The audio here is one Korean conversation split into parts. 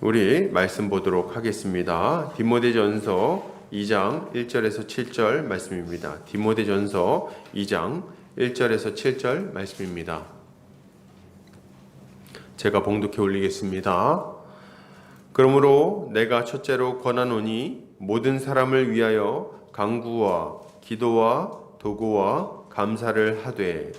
우리 말씀 보도록 하겠습니다. 디모데전서 2장 1절에서 7절 말씀입니다. 디모데전서 2장 1절에서 7절 말씀입니다. 제가 봉독해 올리겠습니다. 그러므로 내가 첫째로 권하노니 모든 사람을 위하여 간구와 기도와 도구와 감사를 하되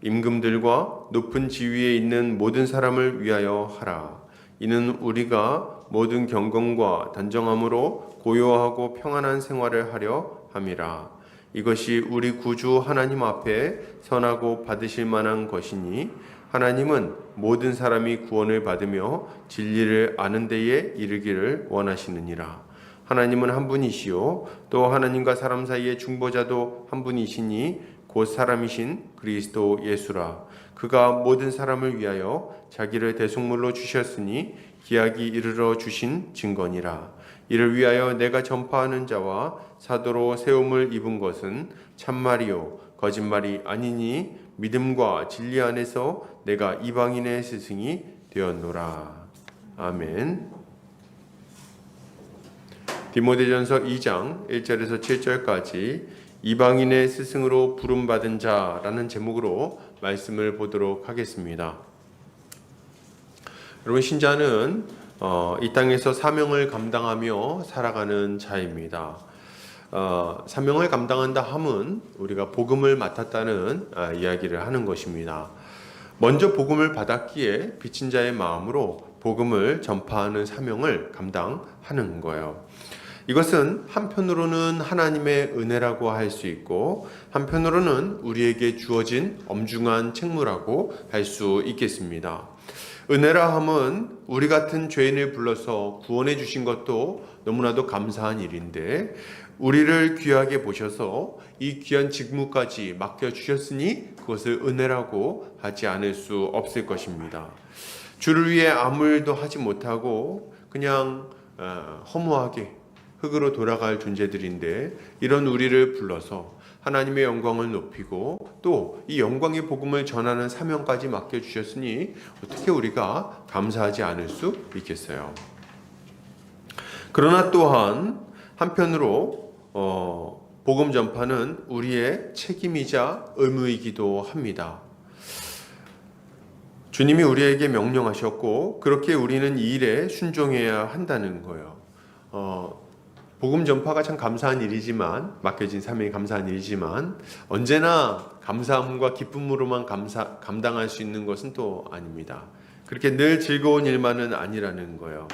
임금들과 높은 지위에 있는 모든 사람을 위하여 하라. 이는 우리가 모든 경건과 단정함으로 고요하고 평안한 생활을 하려 함이라. 이것이 우리 구주 하나님 앞에 선하고 받으실 만한 것이니 하나님은 모든 사람이 구원을 받으며 진리를 아는 데에 이르기를 원하시느니라. 하나님은 한 분이시요 또 하나님과 사람 사이의 중보자도 한 분이시니 곧 사람이신 그리스도 예수라. 그가 모든 사람을 위하여 자기를 대속물로 주셨으니 기약이 이르러 주신 증거니라. 이를 위하여 내가 전파하는 자와 사도로 세움을 입은 것은 참말이요 거짓말이 아니니 믿음과 진리 안에서 내가 이방인의 스승이 되었노라. 아멘. 디모데전서 2장 1절에서 7절까지 이방인의 스승으로 부름받은 자라는 제목으로 말씀을 보도록 하겠습니다. 여러분, 신자는 이 땅에서 사명을 감당하며 살아가는 자입니다. 사명을 감당한다 함은 우리가 복음을 맡았다는 이야기를 하는 것입니다. 먼저 복음을 받았기에 빚진 자의 마음으로 복음을 전파하는 사명을 감당하는 거예요. 이것은 한편으로는 하나님의 은혜라고 할 수 있고 한편으로는 우리에게 주어진 엄중한 책무라고 할 수 있겠습니다. 은혜라 함은 우리 같은 죄인을 불러서 구원해 주신 것도 너무나도 감사한 일인데 우리를 귀하게 보셔서 이 귀한 직무까지 맡겨주셨으니 그것을 은혜라고 하지 않을 수 없을 것입니다. 주를 위해 아무 일도 하지 못하고 그냥 허무하게 흙으로 돌아갈 존재들인데 이런 우리를 불러서 하나님의 영광을 높이고 또 이 영광의 복음을 전하는 사명까지 맡겨주셨으니 어떻게 우리가 감사하지 않을 수 있겠어요. 그러나 또한 한편으로 복음 전파는 우리의 책임이자 의무이기도 합니다. 주님이 우리에게 명령하셨고 그렇게 우리는 이 일에 순종해야 한다는 거예요. 복음 전파가 참 감사한 일이지만 맡겨진 사명이 감사한 일이지만 언제나 감사함과 기쁨으로만 감당할 수 있는 것은 또 아닙니다. 그렇게 늘 즐거운 일만은 아니라는 거예요.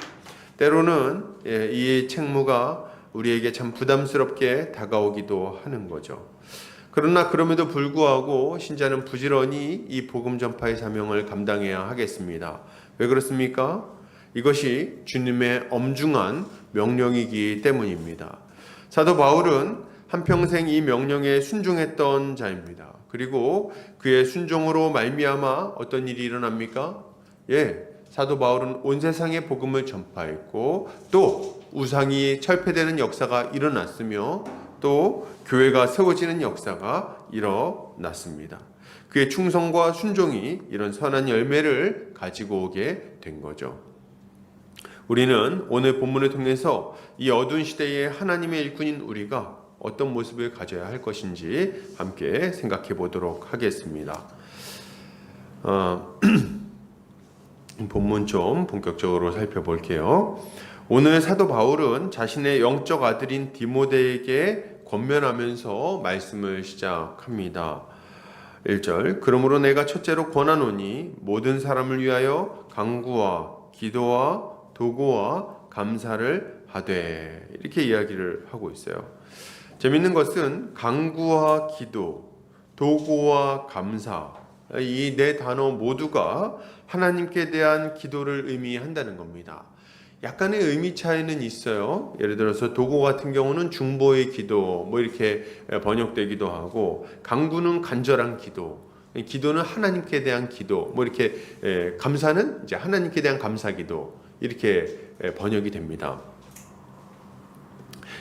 때로는 이 책무가 우리에게 참 부담스럽게 다가오기도 하는 거죠. 그러나 그럼에도 불구하고 신자는 부지런히 이 복음 전파의 사명을 감당해야 하겠습니다. 왜 그렇습니까? 이것이 주님의 엄중한 명령이기 때문입니다. 사도 바울은 한평생 이 명령에 순종했던 자입니다. 그리고 그의 순종으로 말미암아 어떤 일이 일어납니까? 사도 바울은 온 세상에 복음을 전파했고 또 우상이 철폐되는 역사가 일어났으며 또 교회가 세워지는 역사가 일어났습니다. 그의 충성과 순종이 이런 선한 열매를 가지고 오게 된 거죠. 우리는 오늘 본문을 통해서 이 어두운 시대의 하나님의 일꾼인 우리가 어떤 모습을 가져야 할 것인지 함께 생각해 보도록 하겠습니다. 본문 좀 본격적으로 살펴볼게요. 오늘 사도 바울은 자신의 영적 아들인 디모데에게 권면하면서 말씀을 시작합니다. 1절 그러므로 내가 첫째로 권하노니 모든 사람을 위하여 간구와 기도와 도구와 감사를 하되 이렇게 이야기를 하고 있어요. 재밌는 것은 간구와 기도, 도구와 감사 이 네 단어 모두가 하나님께 대한 기도를 의미한다는 겁니다. 약간의 의미 차이는 있어요. 예를 들어서 도구 같은 경우는 중보의 기도 이렇게 번역되기도 하고 간구는 간절한 기도, 기도는 하나님께 대한 기도 이렇게 감사는 이제 하나님께 대한 감사기도 이렇게 번역이 됩니다.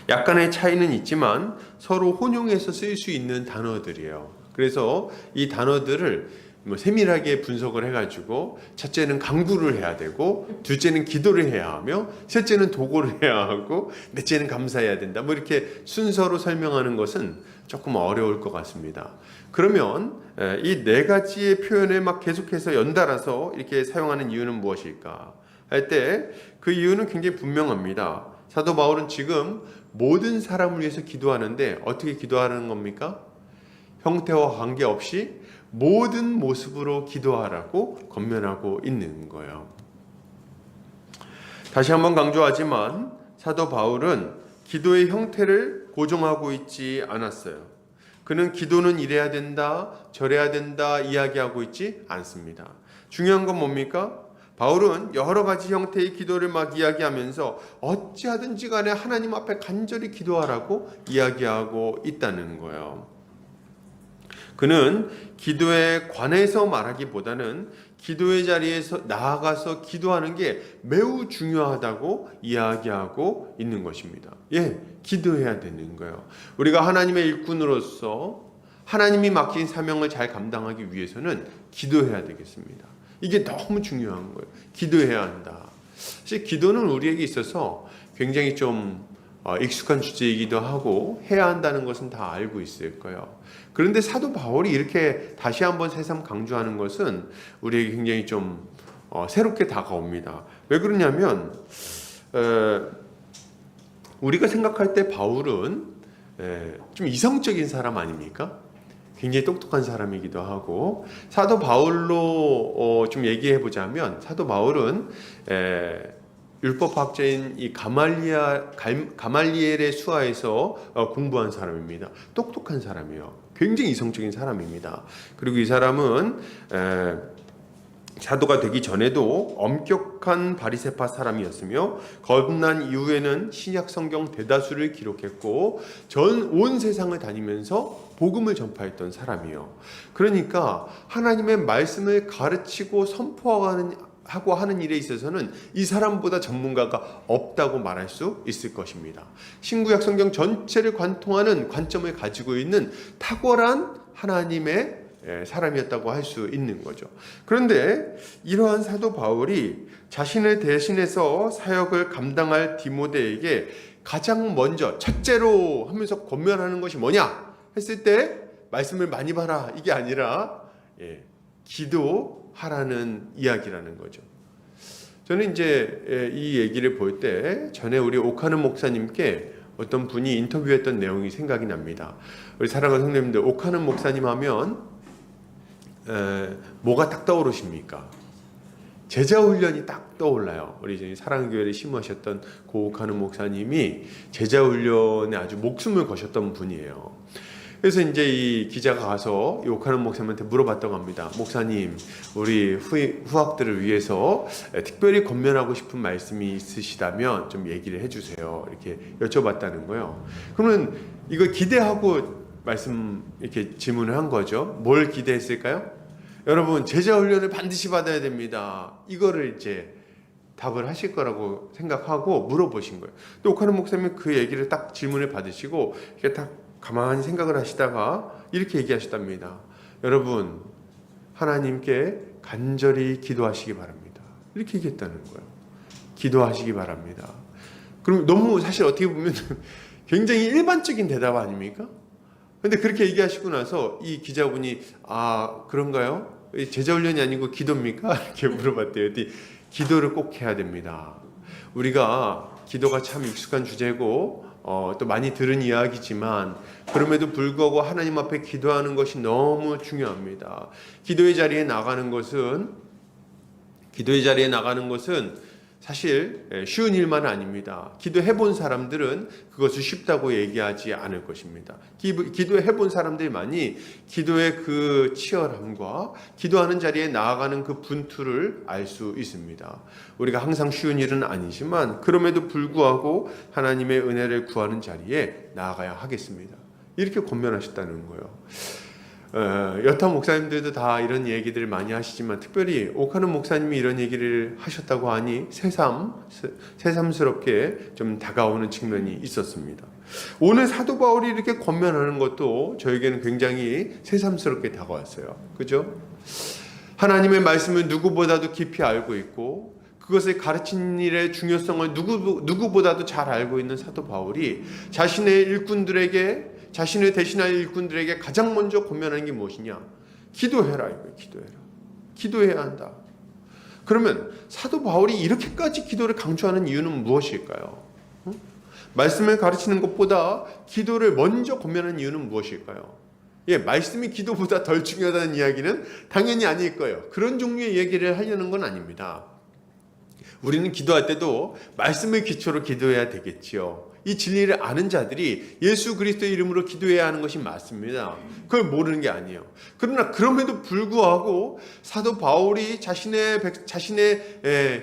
약간의 차이는 있지만 서로 혼용해서 쓸 수 있는 단어들이에요. 그래서 이 단어들을 뭐 세밀하게 분석을 해가지고 첫째는 강구를 해야 되고, 둘째는 기도를 해야 하며, 셋째는 도고를 해야 하고, 넷째는 감사해야 된다. 뭐 이렇게 순서로 설명하는 것은 조금 어려울 것 같습니다. 그러면 이 네 가지의 표현을 막 계속해서 연달아서 이렇게 사용하는 이유는 무엇일까 할 때 그 이유는 굉장히 분명합니다. 사도 바울은 지금 모든 사람을 위해서 기도하는데 어떻게 기도하는 겁니까? 형태와 관계없이 모든 모습으로 기도하라고 권면하고 있는 거예요. 다시 한번 강조하지만 사도 바울은 기도의 형태를 고정하고 있지 않았어요. 그는 기도는 이래야 된다, 저래야 된다 이야기하고 있지 않습니다. 중요한 건 뭡니까? 바울은 여러 가지 형태의 기도를 막 이야기하면서 어찌하든지 간에 하나님 앞에 간절히 기도하라고 이야기하고 있다는 거예요. 그는 기도에 관해서 말하기보다는 기도의 자리에서 나아가서 기도하는 게 매우 중요하다고 이야기하고 있는 것입니다. 기도해야 되는 거예요. 우리가 하나님의 일꾼으로서 하나님이 맡긴 사명을 잘 감당하기 위해서는 기도해야 되겠습니다. 이게 너무 중요한 거예요. 기도해야 한다. 사실 기도는 우리에게 있어서 굉장히 좀 익숙한 주제이기도 하고 해야 한다는 것은 다 알고 있을 거예요. 그런데 사도 바울이 이렇게 다시 한번 새삼 강조하는 것은 우리에게 굉장히 좀 새롭게 다가옵니다. 왜 그러냐면 우리가 생각할 때 바울은 좀 이성적인 사람 아닙니까? 굉장히 똑똑한 사람이기도 하고, 사도 바울로 좀 얘기해 보자면 사도 바울은 율법학자인 이 가말리엘의 수하에서 공부한 사람입니다. 똑똑한 사람이에요. 굉장히 이성적인 사람입니다. 그리고 이 사람은 사도가 되기 전에도 엄격한 바리새파 사람이었으며 거듭난 이후에는 신약 성경 대다수를 기록했고 온 세상을 다니면서 복음을 전파했던 사람이에요. 그러니까 하나님의 말씀을 가르치고 선포하고 하는 일에 있어서는 이 사람보다 전문가가 없다고 말할 수 있을 것입니다. 신구약 성경 전체를 관통하는 관점을 가지고 있는 탁월한 하나님의 사람이었다고 할 수 있는 거죠. 그런데 이러한 사도 바울이 자신을 대신해서 사역을 감당할 디모데에게 가장 먼저 첫째로 하면서 권면하는 것이 뭐냐 했을 때 말씀을 많이 봐라 이게 아니라 기도하라는 이야기라는 거죠. 저는 이제 이 얘기를 볼 때 전에 우리 오카는 목사님께 어떤 분이 인터뷰했던 내용이 생각이 납니다. 우리 사랑하는 성도님들, 오카는 목사님 하면 뭐가 딱 떠오르십니까? 제자훈련이 딱 떠올라요. 우리 사랑교회를 심으셨던 고옥하는 목사님이 제자훈련에 아주 목숨을 거셨던 분이에요. 그래서 이제 이 기자가 가서 오카는 목사님한테 물어봤다고 합니다. 목사님, 우리 후학들을 위해서 특별히 권면하고 싶은 말씀이 있으시다면 좀 얘기를 해주세요. 이렇게 여쭤봤다는 거예요. 그러면 이걸 기대하고 이렇게 질문을 한 거죠. 뭘 기대했을까요? 여러분, 제자훈련을 반드시 받아야 됩니다. 이거를 이제 답을 하실 거라고 생각하고 물어보신 거예요. 또 오카는 목사님은 그 얘기를 딱 질문을 받으시고 이렇게 딱 가만히 생각을 하시다가 이렇게 얘기하셨답니다. 여러분, 하나님께 간절히 기도하시기 바랍니다. 이렇게 얘기했다는 거예요. 기도하시기 바랍니다. 그럼 너무 사실 어떻게 보면 굉장히 일반적인 대답 아닙니까? 근데 그렇게 얘기하시고 나서 이 기자분이 그런가요? 제자훈련이 아니고 기도입니까? 이렇게 물어봤대요. 기도를 꼭 해야 됩니다. 우리가 기도가 참 익숙한 주제고 또 많이 들은 이야기지만 그럼에도 불구하고 하나님 앞에 기도하는 것이 너무 중요합니다. 기도의 자리에 나가는 것은 사실 쉬운 일만은 아닙니다. 기도해 본 사람들은 그것을 쉽다고 얘기하지 않을 것입니다. 기도해 본 사람들만이 기도의 그 치열함과 기도하는 자리에 나아가는 그 분투를 알 수 있습니다. 우리가 항상 쉬운 일은 아니지만 그럼에도 불구하고 하나님의 은혜를 구하는 자리에 나아가야 하겠습니다. 이렇게 권면하셨다는 거예요. 여타 목사님들도 다 이런 얘기들을 많이 하시지만 특별히 오카는 목사님이 이런 얘기를 하셨다고 하니 새삼스럽게 좀 다가오는 측면이 있었습니다. 오늘 사도 바울이 이렇게 권면하는 것도 저에게는 굉장히 새삼스럽게 다가왔어요. 그죠? 하나님의 말씀을 누구보다도 깊이 알고 있고 그것을 가르치는 일의 중요성을 누구보다도 잘 알고 있는 사도 바울이 자신의 일꾼들에게, 자신을 대신할 일꾼들에게 가장 먼저 권면하는 게 무엇이냐? 기도해라 이거예요. 기도해라. 기도해야 한다. 그러면 사도 바울이 이렇게까지 기도를 강조하는 이유는 무엇일까요? 말씀을 가르치는 것보다 기도를 먼저 권면하는 이유는 무엇일까요? 말씀이 기도보다 덜 중요하다는 이야기는 당연히 아닐 거예요. 그런 종류의 얘기를 하려는 건 아닙니다. 우리는 기도할 때도 말씀을 기초로 기도해야 되겠지요. 이 진리를 아는 자들이 예수 그리스도의 이름으로 기도해야 하는 것이 맞습니다. 그걸 모르는 게 아니에요. 그러나 그럼에도 불구하고 사도 바울이 자신의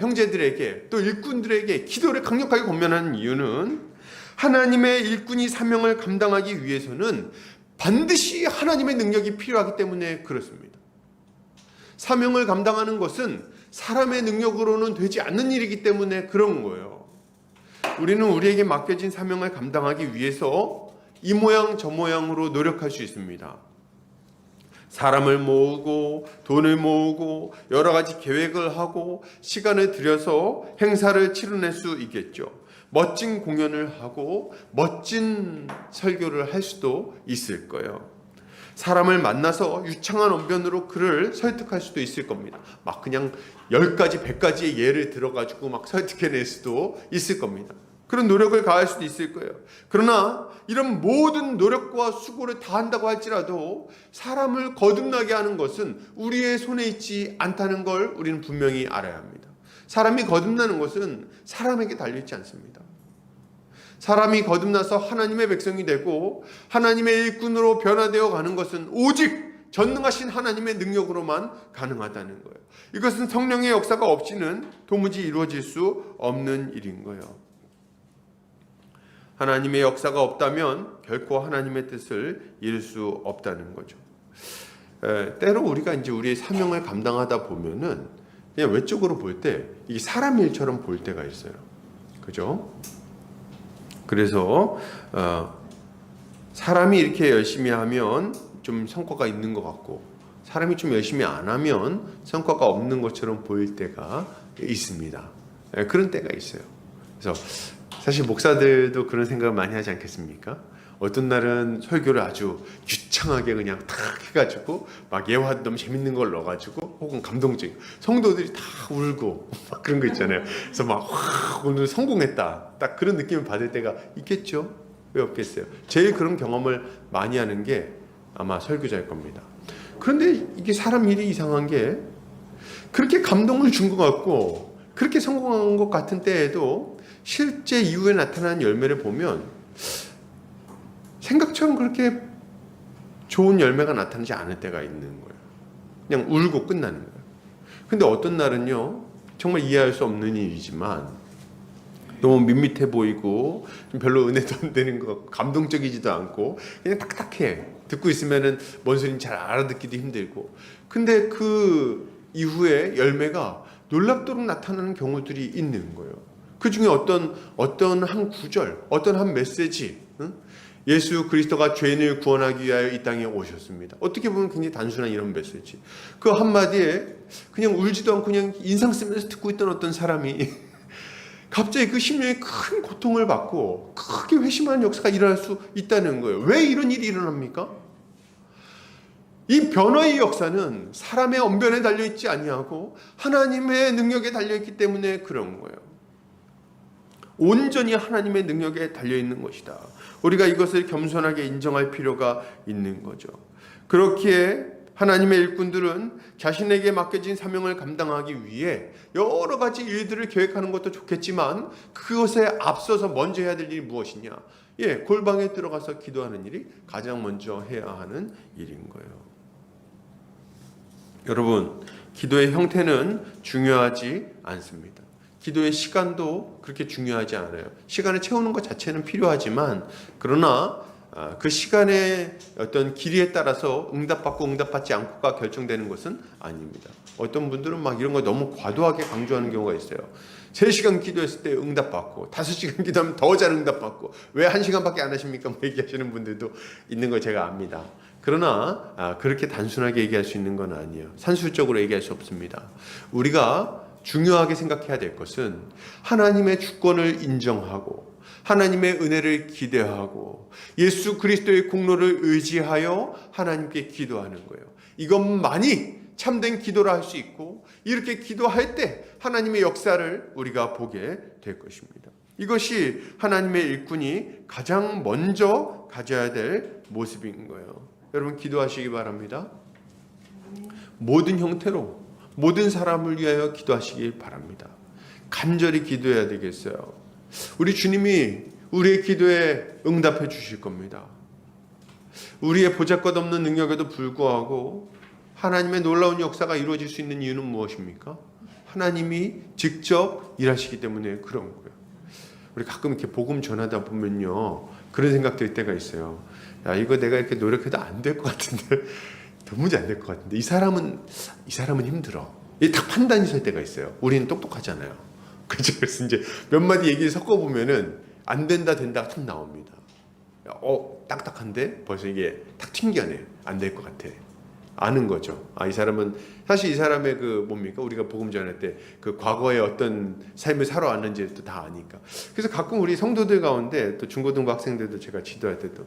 형제들에게 또 일꾼들에게 기도를 강력하게 권면하는 이유는 하나님의 일꾼이 사명을 감당하기 위해서는 반드시 하나님의 능력이 필요하기 때문에 그렇습니다. 사명을 감당하는 것은 사람의 능력으로는 되지 않는 일이기 때문에 그런 거예요. 우리는 우리에게 맡겨진 사명을 감당하기 위해서 이 모양 저 모양으로 노력할 수 있습니다. 사람을 모으고 돈을 모으고 여러 가지 계획을 하고 시간을 들여서 행사를 치러낼 수 있겠죠. 멋진 공연을 하고 멋진 설교를 할 수도 있을 거예요. 사람을 만나서 유창한 언변으로 그를 설득할 수도 있을 겁니다. 막 그냥 10가지, 100가지의 예를 들어가지고 막 설득해낼 수도 있을 겁니다. 그런 노력을 가할 수도 있을 거예요. 그러나 이런 모든 노력과 수고를 다 한다고 할지라도 사람을 거듭나게 하는 것은 우리의 손에 있지 않다는 걸 우리는 분명히 알아야 합니다. 사람이 거듭나는 것은 사람에게 달려있지 않습니다. 사람이 거듭나서 하나님의 백성이 되고 하나님의 일꾼으로 변화되어 가는 것은 오직 전능하신 하나님의 능력으로만 가능하다는 거예요. 이것은 성령의 역사가 없이는 도무지 이루어질 수 없는 일인 거예요. 하나님의 역사가 없다면 결코 하나님의 뜻을 이룰 수 없다는 거죠. 때로 우리가 이제 우리의 사명을 감당하다 보면은 그냥 외적으로 볼 때 이게 사람 일처럼 볼 때가 있어요. 그죠? 그래서 사람이 이렇게 열심히 하면 좀 성과가 있는 것 같고 사람이 좀 열심히 안 하면 성과가 없는 것처럼 보일 때가 있습니다. 그런 때가 있어요. 그래서 사실 목사들도 그런 생각을 많이 하지 않겠습니까? 어떤 날은 설교를 아주 유창하게 그냥 탁 해가지고 막 예화도 너무 재밌는 걸 넣어가지고 혹은 감동적인 성도들이 다 울고 막 그런 거 있잖아요. 그래서 막 오늘 성공했다 딱 그런 느낌을 받을 때가 있겠죠. 왜 없겠어요? 제일 그런 경험을 많이 하는 게 아마 설교자일 겁니다. 그런데 이게 사람 일이 이상한 게 그렇게 감동을 준 것 같고 그렇게 성공한 것 같은 때에도 실제 이후에 나타나는 열매를 보면 생각처럼 그렇게 좋은 열매가 나타나지 않을 때가 있는 거예요. 그냥 울고 끝나는 거예요. 근데 어떤 날은요, 정말 이해할 수 없는 일이지만 너무 밋밋해 보이고 별로 은혜도 안 되는 것 같고 감동적이지도 않고 그냥 딱딱해. 듣고 있으면은 뭔 소리인지 잘 알아듣기도 힘들고. 근데 그 이후에 열매가 놀랍도록 나타나는 경우들이 있는 거예요. 그 중에 어떤 한 구절, 어떤 한 메시지, 예수 그리스도가 죄인을 구원하기 위하여 이 땅에 오셨습니다. 어떻게 보면 굉장히 단순한 이런 메시지. 그 한마디에 그냥 울지도 않고 그냥 인상 쓰면서 듣고 있던 어떤 사람이 갑자기 그 심령에 큰 고통을 받고 크게 회심하는 역사가 일어날 수 있다는 거예요. 왜 이런 일이 일어납니까? 이 변화의 역사는 사람의 언변에 달려있지 아니하고 하나님의 능력에 달려있기 때문에 그런 거예요. 온전히 하나님의 능력에 달려있는 것이다. 우리가 이것을 겸손하게 인정할 필요가 있는 거죠. 그렇기에 하나님의 일꾼들은 자신에게 맡겨진 사명을 감당하기 위해 여러 가지 일들을 계획하는 것도 좋겠지만 그것에 앞서서 먼저 해야 될 일이 무엇이냐? 골방에 들어가서 기도하는 일이 가장 먼저 해야 하는 일인 거예요. 여러분, 기도의 형태는 중요하지 않습니다. 기도의 시간도 그렇게 중요하지 않아요. 시간을 채우는 것 자체는 필요하지만 그러나 그 시간의 어떤 길이에 따라서 응답받고 응답받지 않고가 결정되는 것은 아닙니다. 어떤 분들은 막 이런 거 너무 과도하게 강조하는 경우가 있어요. 3시간 기도했을 때 응답받고 5시간 기도하면 더 잘 응답받고 왜 1시간밖에 안 하십니까? 뭐 얘기하시는 분들도 있는 거 제가 압니다. 그러나 그렇게 단순하게 얘기할 수 있는 건 아니에요. 산술적으로 얘기할 수 없습니다. 우리가 중요하게 생각해야 될 것은 하나님의 주권을 인정하고 하나님의 은혜를 기대하고 예수 그리스도의 공로를 의지하여 하나님께 기도하는 거예요. 이것만이 참된 기도라 할 수 있고 이렇게 기도할 때 하나님의 역사를 우리가 보게 될 것입니다. 이것이 하나님의 일꾼이 가장 먼저 가져야 될 모습인 거예요. 여러분 기도하시기 바랍니다. 모든 형태로 모든 사람을 위하여 기도하시기 바랍니다. 간절히 기도해야 되겠어요. 우리 주님이 우리의 기도에 응답해 주실 겁니다. 우리의 보잘것없는 능력에도 불구하고 하나님의 놀라운 역사가 이루어질 수 있는 이유는 무엇입니까? 하나님이 직접 일하시기 때문에 그런 거예요. 우리 가끔 이렇게 복음 전하다 보면요, 그런 생각 들 때가 있어요. 야, 이거 내가 이렇게 노력해도 안 될 것 같은데, 도무지 안 될 것 같은데, 이 사람은 힘들어. 이 딱 판단이 설 때가 있어요. 우리는 똑똑하잖아요. 그죠? 그래서 이제 몇 마디 얘기를 섞어보면은 안 된다, 된다 탁 나옵니다. 딱딱한데 벌써 이게 탁 튕겨내. 안 될 것 같아. 아는 거죠. 이 사람은 사실 이 사람의 뭡니까? 우리가 복음 전할 때 그 과거에 어떤 삶을 살아왔는지 또 다 아니까. 그래서 가끔 우리 성도들 가운데 또 중고등부 학생들도 제가 지도할 때도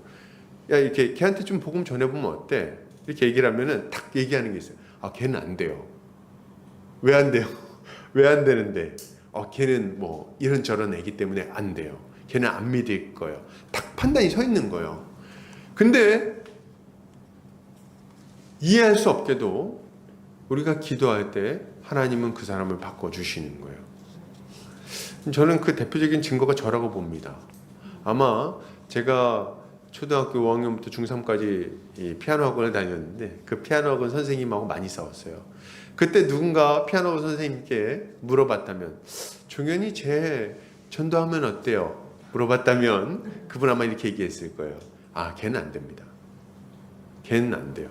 야 이렇게 걔한테 좀 복음 전해보면 어때? 이렇게 얘기를 하면은 탁 얘기하는 게 있어요. 걔는 안 돼요. 왜 안 돼요? 왜 안 되는데? 걔는 뭐 이런저런 애기 때문에 안 돼요. 걔는 안 믿을 거예요. 딱 판단이 서 있는 거예요. 근데 이해할 수 없게도 우리가 기도할 때 하나님은 그 사람을 바꿔주시는 거예요. 저는 그 대표적인 증거가 저라고 봅니다. 아마 제가 초등학교 5학년부터 중3까지 이 피아노 학원을 다녔는데 그 피아노 학원 선생님하고 많이 싸웠어요. 그때 누군가 피아노 학원 선생님께 물어봤다면 종현이 쟤 전도하면 어때요? 물어봤다면 그분 아마 이렇게 얘기했을 거예요. 걔는 안 됩니다. 걔는 안 돼요.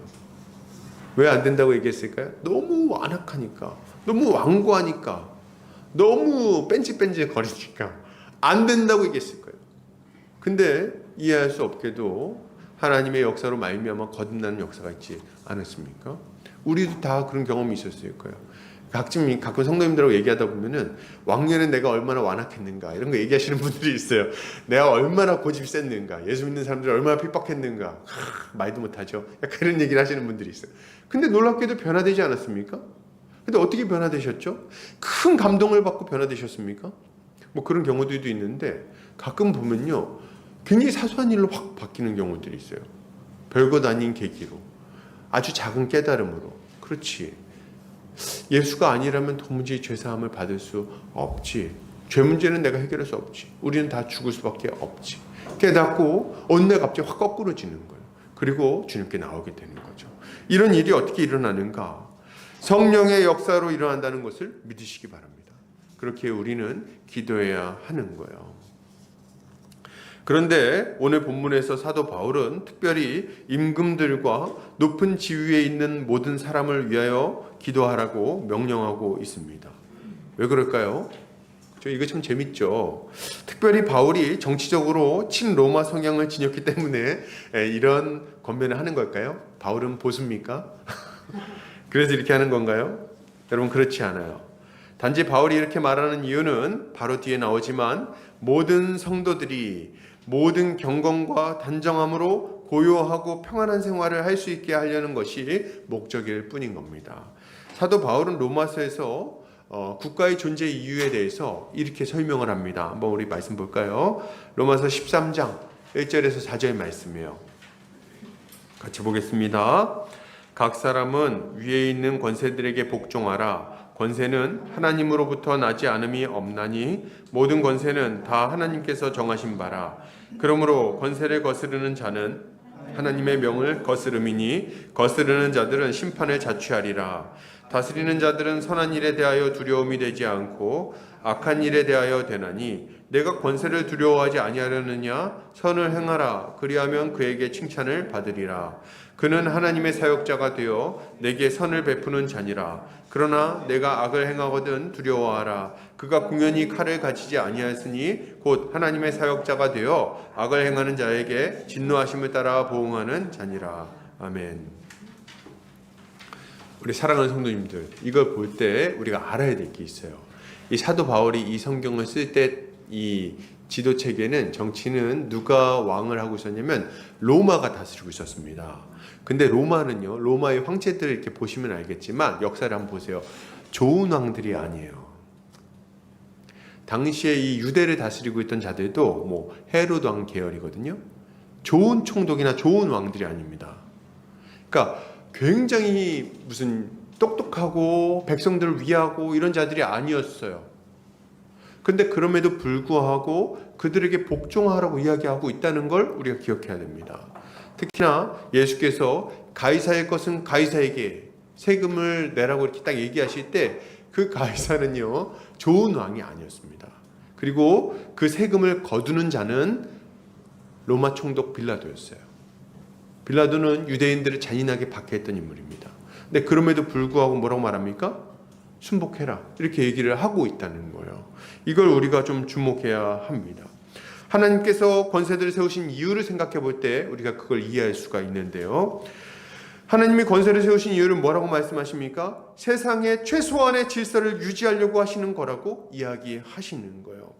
왜 안 된다고 얘기했을까요? 너무 완악하니까, 너무 완고하니까, 너무 뺀질뺀질 거리니까 안 된다고 얘기했을 거예요. 근데 이해할 수 없게도 하나님의 역사로 말미암아 거듭나는 역사가 있지 않았습니까? 우리도 다 그런 경험이 있었을 거예요. 가끔 성도님들하고 얘기하다 보면은 왕년에 내가 얼마나 완악했는가 이런 거 얘기하시는 분들이 있어요. 내가 얼마나 고집이 셌는가, 예수 믿는 사람들이 얼마나 핍박했는가, 말도 못하죠. 그런 얘기를 하시는 분들이 있어요. 근데 놀랍게도 변화되지 않았습니까? 근데 어떻게 변화되셨죠? 큰 감동을 받고 변화되셨습니까? 뭐 그런 경우들도 있는데 가끔 보면요, 굉장히 사소한 일로 확 바뀌는 경우들이 있어요. 별것 아닌 계기로, 아주 작은 깨달음으로. 그렇지, 예수가 아니라면 도무지 죄사함을 받을 수 없지. 죄 문제는 내가 해결할 수 없지. 우리는 다 죽을 수밖에 없지. 깨닫고 어느 날 갑자기 확 거꾸로지는 거예요. 그리고 주님께 나오게 되는 거죠. 이런 일이 어떻게 일어나는가? 성령의 역사로 일어난다는 것을 믿으시기 바랍니다. 그렇게 우리는 기도해야 하는 거예요. 그런데 오늘 본문에서 사도 바울은 특별히 임금들과 높은 지위에 있는 모든 사람을 위하여 기도하라고 명령하고 있습니다. 왜 그럴까요? 이거 참 재밌죠. 특별히 바울이 정치적으로 친로마 성향을 지녔기 때문에 이런 권면을 하는 걸까요? 바울은 보수입니까? 그래서 이렇게 하는 건가요? 여러분, 그렇지 않아요. 단지 바울이 이렇게 말하는 이유는 바로 뒤에 나오지만 모든 성도들이 모든 경건과 단정함으로 고요하고 평안한 생활을 할 수 있게 하려는 것이 목적일 뿐인 겁니다. 사도 바울은 로마서에서 국가의 존재 이유에 대해서 이렇게 설명을 합니다. 한번 우리 말씀 볼까요? 로마서 13장 1절에서 4절 말씀이에요. 같이 보겠습니다. 각 사람은 위에 있는 권세들에게 복종하라. 권세는 하나님으로부터 나지 않음이 없나니 모든 권세는 다 하나님께서 정하신 바라. 그러므로 권세를 거스르는 자는 하나님의 명을 거스름이니 거스르는 자들은 심판을 자취하리라. 다스리는 자들은 선한 일에 대하여 두려움이 되지 않고 악한 일에 대하여 되나니 내가 권세를 두려워하지 아니하려느냐. 선을 행하라. 그리하면 그에게 칭찬을 받으리라. 그는 하나님의 사역자가 되어 내게 선을 베푸는 자니라. 그러나 내가 악을 행하거든 두려워하라. 그가 공연히 칼을 가지지 아니하였으니 곧 하나님의 사역자가 되어 악을 행하는 자에게 진노하심을 따라 보응하는 자니라. 아멘. 우리 사랑하는 성도님들, 이걸 볼 때 우리가 알아야 될 게 있어요. 이 사도 바울이 이 성경을 쓸 때 이 지도체계는, 정치는 누가 왕을 하고 있었냐면 로마가 다스리고 있었습니다. 근데 로마는요, 로마의 황제들을 이렇게 보시면 알겠지만 역사를 한번 보세요. 좋은 왕들이 아니에요. 당시에 이 유대를 다스리고 있던 자들도 뭐 헤롯 왕 계열이거든요. 좋은 총독이나 좋은 왕들이 아닙니다. 그러니까 굉장히 무슨 똑똑하고 백성들을 위하고 이런 자들이 아니었어요. 근데 그럼에도 불구하고 그들에게 복종하라고 이야기하고 있다는 걸 우리가 기억해야 됩니다. 특히나 예수께서 가이사의 것은 가이사에게 세금을 내라고 이렇게 딱 얘기하실 때 그 가이사는요, 좋은 왕이 아니었습니다. 그리고 그 세금을 거두는 자는 로마 총독 빌라도였어요. 빌라도는 유대인들을 잔인하게 박해했던 인물입니다. 근데 그럼에도 불구하고 뭐라고 말합니까? 순복해라, 이렇게 얘기를 하고 있다는 거예요. 이걸 우리가 좀 주목해야 합니다. 하나님께서 권세들을 세우신 이유를 생각해 볼 때 우리가 그걸 이해할 수가 있는데요. 하나님이 권세를 세우신 이유를 뭐라고 말씀하십니까? 세상의 최소한의 질서를 유지하려고 하시는 거라고 이야기하시는 거예요.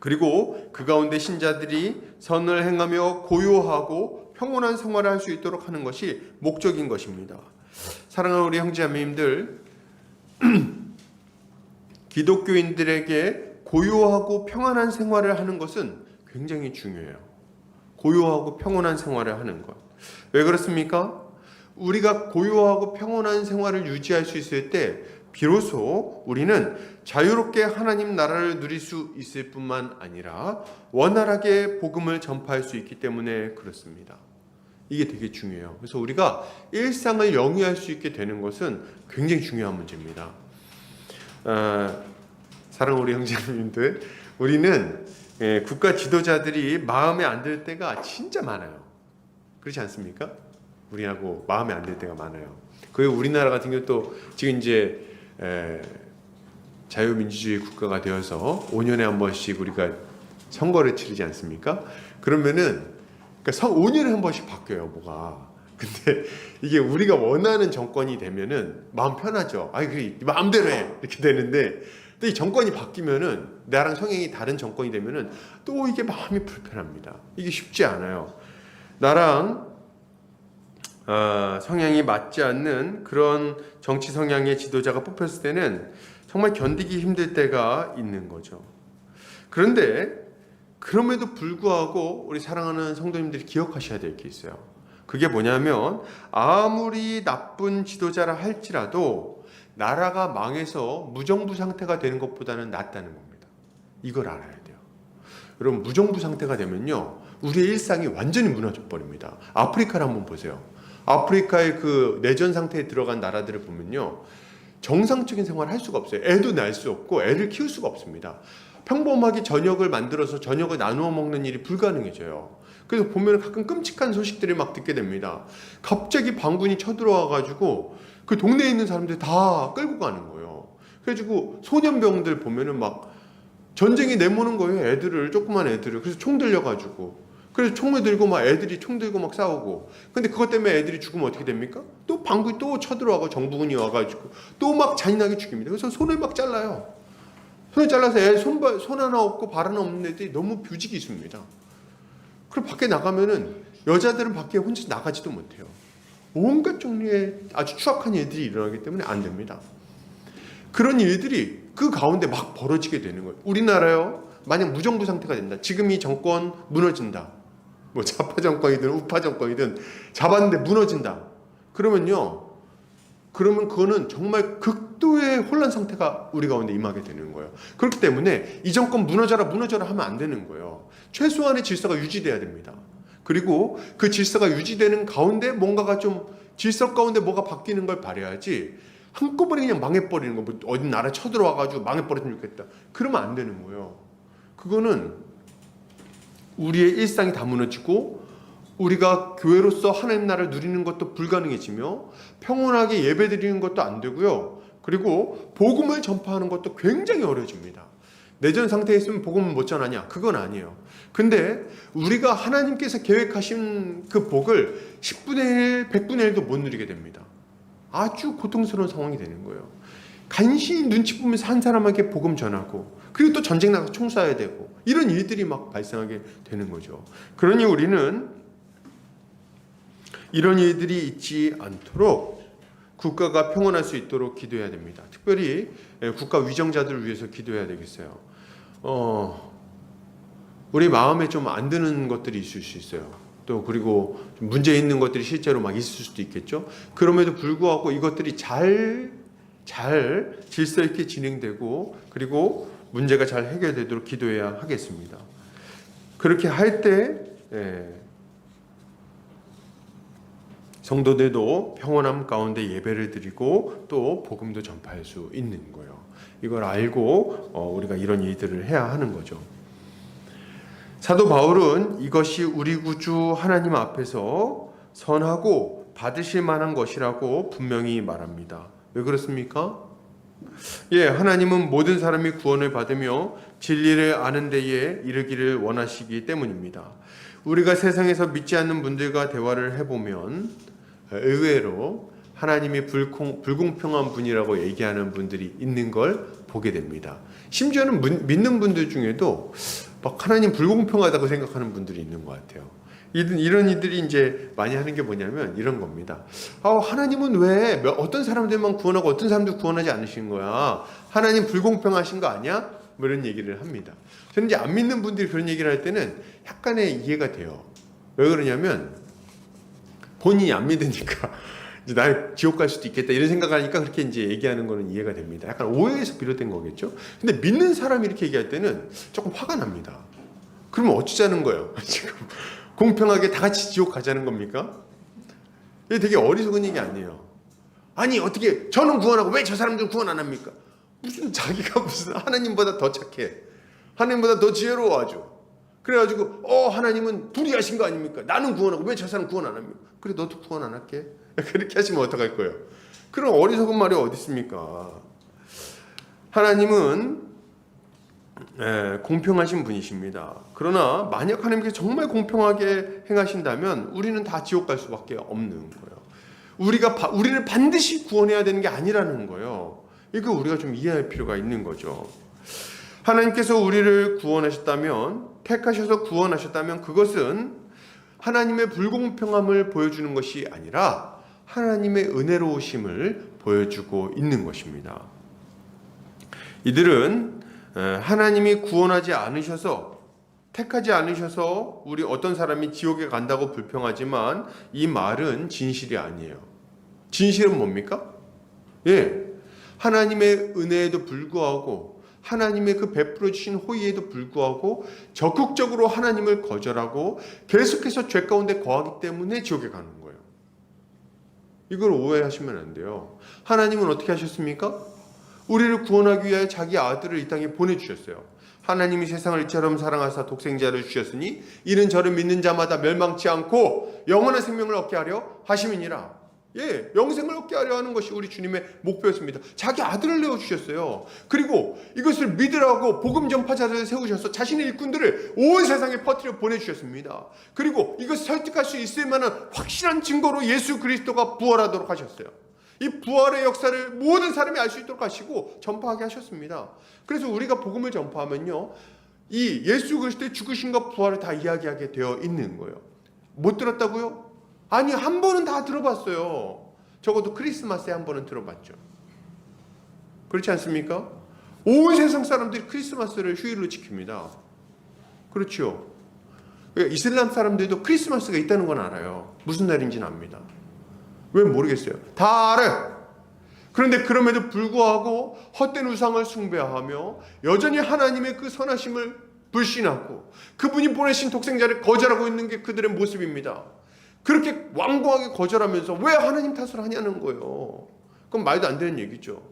그리고 그 가운데 신자들이 선을 행하며 고요하고 평온한 생활을 할 수 있도록 하는 것이 목적인 것입니다. 사랑하는 우리 형제자매님들, 기독교인들에게 고요하고 평안한 생활을 하는 것은 굉장히 중요해요. 고요하고 평온한 생활을 하는 것. 왜 그렇습니까? 우리가 고요하고 평온한 생활을 유지할 수 있을 때 비로소 우리는 자유롭게 하나님 나라를 누릴 수 있을 뿐만 아니라 원활하게 복음을 전파할 수 있기 때문에 그렇습니다. 이게 되게 중요해요. 그래서 우리가 일상을 영위할 수 있게 되는 것은 굉장히 중요한 문제입니다. 사랑하는 우리 형제님들, 우리는 국가 지도자들이 마음에 안 들 때가 진짜 많아요. 그렇지 않습니까? 우리하고 마음에 안 들 때가 많아요. 그 우리나라 같은 경우 또 지금 이제 자유민주주의 국가가 되어서 5년에 한 번씩 우리가 선거를 치르지 않습니까? 그러면은 그러니까 5년에 한 번씩 바뀌어요, 뭐가. 근데 이게 우리가 원하는 정권이 되면은 마음 편하죠. 아이, 그래, 마음대로 해, 이렇게 되는데, 또 이 정권이 바뀌면은, 나랑 성향이 다른 정권이 되면은 또 이게 마음이 불편합니다. 이게 쉽지 않아요. 나랑 성향이 맞지 않는 그런 정치 성향의 지도자가 뽑혔을 때는 정말 견디기 힘들 때가 있는 거죠. 그런데 그럼에도 불구하고 우리 사랑하는 성도님들이 기억하셔야 될 게 있어요. 그게 뭐냐면 아무리 나쁜 지도자라 할지라도 나라가 망해서 무정부 상태가 되는 것보다는 낫다는 겁니다. 이걸 알아야 돼요. 여러분, 무정부 상태가 되면요, 우리의 일상이 완전히 무너져 버립니다. 아프리카를 한번 보세요. 아프리카의 그 내전 상태에 들어간 나라들을 보면요, 정상적인 생활을 할 수가 없어요. 애도 낳을 수 없고 애를 키울 수가 없습니다. 평범하게 저녁을 만들어서 저녁을 나누어 먹는 일이 불가능해져요. 그래서 보면 가끔 끔찍한 소식들을 막 듣게 됩니다. 갑자기 반군이 쳐들어와가지고 그 동네에 있는 사람들 다 끌고 가는 거예요. 그래가지고 소년병들 보면은 막 전쟁이 내모는 거예요. 애들을, 조그만 애들을. 그래서 총 들려가지고. 그래서 총을 들고 막 애들이 총 들고 막 싸우고. 근데 그것 때문에 애들이 죽으면 어떻게 됩니까? 또 반군이 또 쳐들어와고 정부군이 와가지고 또 막 잔인하게 죽입니다. 그래서 손을 막 잘라요. 손을 잘라서 애 손 하나 없고 발 하나 없는 애들이 너무 뷰직이 있습니다. 그리고 밖에 나가면은 여자들은 밖에 혼자 나가지도 못해요. 온갖 종류의 아주 추악한 일들이 일어나기 때문에 안 됩니다. 그런 일들이 그 가운데 막 벌어지게 되는 거예요. 우리나라요, 만약 무정부 상태가 된다. 지금 이 정권 무너진다. 뭐 좌파 정권이든 우파 정권이든 잡았는데 무너진다. 그러면요, 그러면 그거는 정말 극도의 혼란 상태가 우리 가운데 임하게 되는 거예요. 그렇기 때문에 이 정권 무너져라 하면 안 되는 거예요. 최소한의 질서가 유지돼야 됩니다. 그리고 그 질서가 유지되는 가운데 뭔가가 좀 질서 가운데 뭐가 바뀌는 걸 바라야지 한꺼번에 그냥 망해버리는 거, 뭐 어디 나라 쳐들어와가지고 망해버렸으면 좋겠다. 그러면 안 되는 거예요. 그거는 우리의 일상이 다 무너지고 우리가 교회로서 하나님 나라를 누리는 것도 불가능해지며 평온하게 예배드리는 것도 안 되고요. 그리고 복음을 전파하는 것도 굉장히 어려워집니다. 내전 상태에 있으면 복음을 못 전하냐? 그건 아니에요. 근데 우리가 하나님께서 계획하신 그 복을 10분의 1, 100분의 1도 못 누리게 됩니다. 아주 고통스러운 상황이 되는 거예요. 간신히 눈치 보면서 한 사람에게 복음 전하고 그리고 또 전쟁 나가서 총 쏴야 되고 이런 일들이 막 발생하게 되는 거죠. 그러니 우리는 이런 일들이 있지 않도록 국가가 평온할 수 있도록 기도해야 됩니다. 특별히 국가 위정자들을 위해서 기도해야 되겠어요. 우리 마음에 좀 안 드는 것들이 있을 수 있어요. 또 그리고 문제 있는 것들이 실제로 막 있을 수도 있겠죠. 그럼에도 불구하고 이것들이 잘 질서 있게 진행되고 그리고 문제가 잘 해결되도록 기도해야 하겠습니다. 그렇게 할 때 성도들도 평온함 가운데 예배를 드리고 또 복음도 전파할 수 있는 거예요. 이걸 알고 우리가 이런 일들을 해야 하는 거죠. 사도 바울은 이것이 우리 구주 하나님 앞에서 선하고 받으실 만한 것이라고 분명히 말합니다. 왜 그렇습니까? 하나님은 모든 사람이 구원을 받으며 진리를 아는 데에 이르기를 원하시기 때문입니다. 우리가 세상에서 믿지 않는 분들과 대화를 해보면 의외로 하나님이 불공평한 분이라고 얘기하는 분들이 있는 걸 보게 됩니다. 심지어는 믿는 분들 중에도 막 하나님 불공평하다고 생각하는 분들이 있는 것 같아요. 이런 이들이 이제 많이 하는 게 뭐냐면 이런 겁니다. 하나님은 왜 어떤 사람들만 구원하고 어떤 사람들 구원하지 않으신 거야? 하나님 불공평하신 거 아니야? 뭐 이런 얘기를 합니다. 저는 이제 안 믿는 분들이 그런 얘기를 할 때는 약간의 이해가 돼요. 왜 그러냐면 본인이 안 믿으니까 이제 나 지옥 갈 수도 있겠다 이런 생각하니까 그렇게 이제 얘기하는 거는 이해가 됩니다. 약간 오해에서 비롯된 거겠죠. 근데 믿는 사람이 이렇게 얘기할 때는 조금 화가 납니다. 그러면 어쩌자는 거예요? 지금 공평하게 다 같이 지옥 가자는 겁니까? 이게 되게 어리석은 얘기 아니에요. 아니 어떻게 저는 구원하고 왜 저 사람들은 구원 안 합니까? 자기가 무슨 하나님보다 더 착해. 하나님보다 더 지혜로워 아주. 그래가지고 하나님은 불의하신 거 아닙니까? 나는 구원하고 왜 저 사람 구원 안 합니까? 그래 너도 구원 안 할게. 그렇게 하시면 어떡할 거예요? 그런 어리석은 말이 어디 있습니까? 하나님은 공평하신 분이십니다. 그러나 만약 하나님께서 정말 공평하게 행하신다면 우리는 다 지옥 갈 수밖에 없는 거예요. 우리를 반드시 구원해야 되는 게 아니라는 거예요. 이거 우리가 좀 이해할 필요가 있는 거죠. 하나님께서 우리를 구원하셨다면, 택하셔서 구원하셨다면 그것은 하나님의 불공평함을 보여주는 것이 아니라 하나님의 은혜로우심을 보여주고 있는 것입니다. 이들은 하나님이 구원하지 않으셔서 택하지 않으셔서 우리 어떤 사람이 지옥에 간다고 불평하지만 이 말은 진실이 아니에요. 진실은 뭡니까? 하나님의 은혜에도 불구하고 하나님의 그 베풀어 주신 호의에도 불구하고 적극적으로 하나님을 거절하고 계속해서 죄 가운데 거하기 때문에 지옥에 가는 거예요. 이걸 오해하시면 안 돼요. 하나님은 어떻게 하셨습니까? 우리를 구원하기 위하여 자기 아들을 이 땅에 보내주셨어요. 하나님이 세상을 이처럼 사랑하사 독생자를 주셨으니 이는 저를 믿는 자마다 멸망치 않고 영원한 생명을 얻게 하려 하심이니라. 영생을 얻게 하려 하는 것이 우리 주님의 목표였습니다. 자기 아들을 내어주셨어요. 그리고 이것을 믿으라고 복음 전파자를 세우셔서 자신의 일꾼들을 온 세상에 퍼뜨려 보내주셨습니다. 그리고 이것을 설득할 수 있을 만한 확실한 증거로 예수 그리스도가 부활하도록 하셨어요. 이 부활의 역사를 모든 사람이 알 수 있도록 하시고 전파하게 하셨습니다. 그래서 우리가 복음을 전파하면요, 이 예수 그리스도의 죽으심과 부활을 다 이야기하게 되어 있는 거예요. 못 들었다고요? 아니, 한 번은 다 들어봤어요. 적어도 크리스마스에 한 번은 들어봤죠. 그렇지 않습니까? 온 세상 사람들이 크리스마스를 휴일로 지킵니다. 그렇죠? 이슬람 사람들도 크리스마스가 있다는 건 알아요. 무슨 날인지는 압니다. 왜 모르겠어요. 다 알아요. 그런데 그럼에도 불구하고 헛된 우상을 숭배하며 여전히 하나님의 그 선하심을 불신하고 그분이 보내신 독생자를 거절하고 있는 게 그들의 모습입니다. 그렇게 완고하게 거절하면서 왜 하나님 탓을 하냐는 거예요. 그건 말도 안 되는 얘기죠.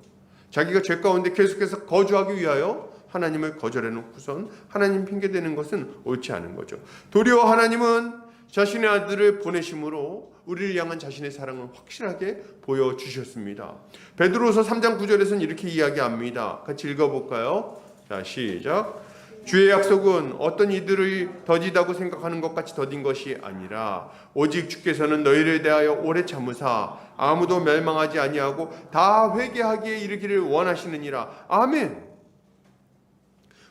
자기가 죄 가운데 계속해서 거주하기 위하여 하나님을 거절해놓고선 하나님 핑계대는 것은 옳지 않은 거죠. 도리어 하나님은 자신의 아들을 보내심으로 우리를 향한 자신의 사랑을 확실하게 보여주셨습니다. 베드로서 3장 9절에서는 이렇게 이야기합니다. 같이 읽어볼까요? 자, 시작. 주의 약속은 어떤 이들을 더디다고 생각하는 것 같이 더딘 것이 아니라 오직 주께서는 너희를 대하여 오래 참으사 아무도 멸망하지 아니하고 다 회개하기에 이르기를 원하시느니라. 아멘.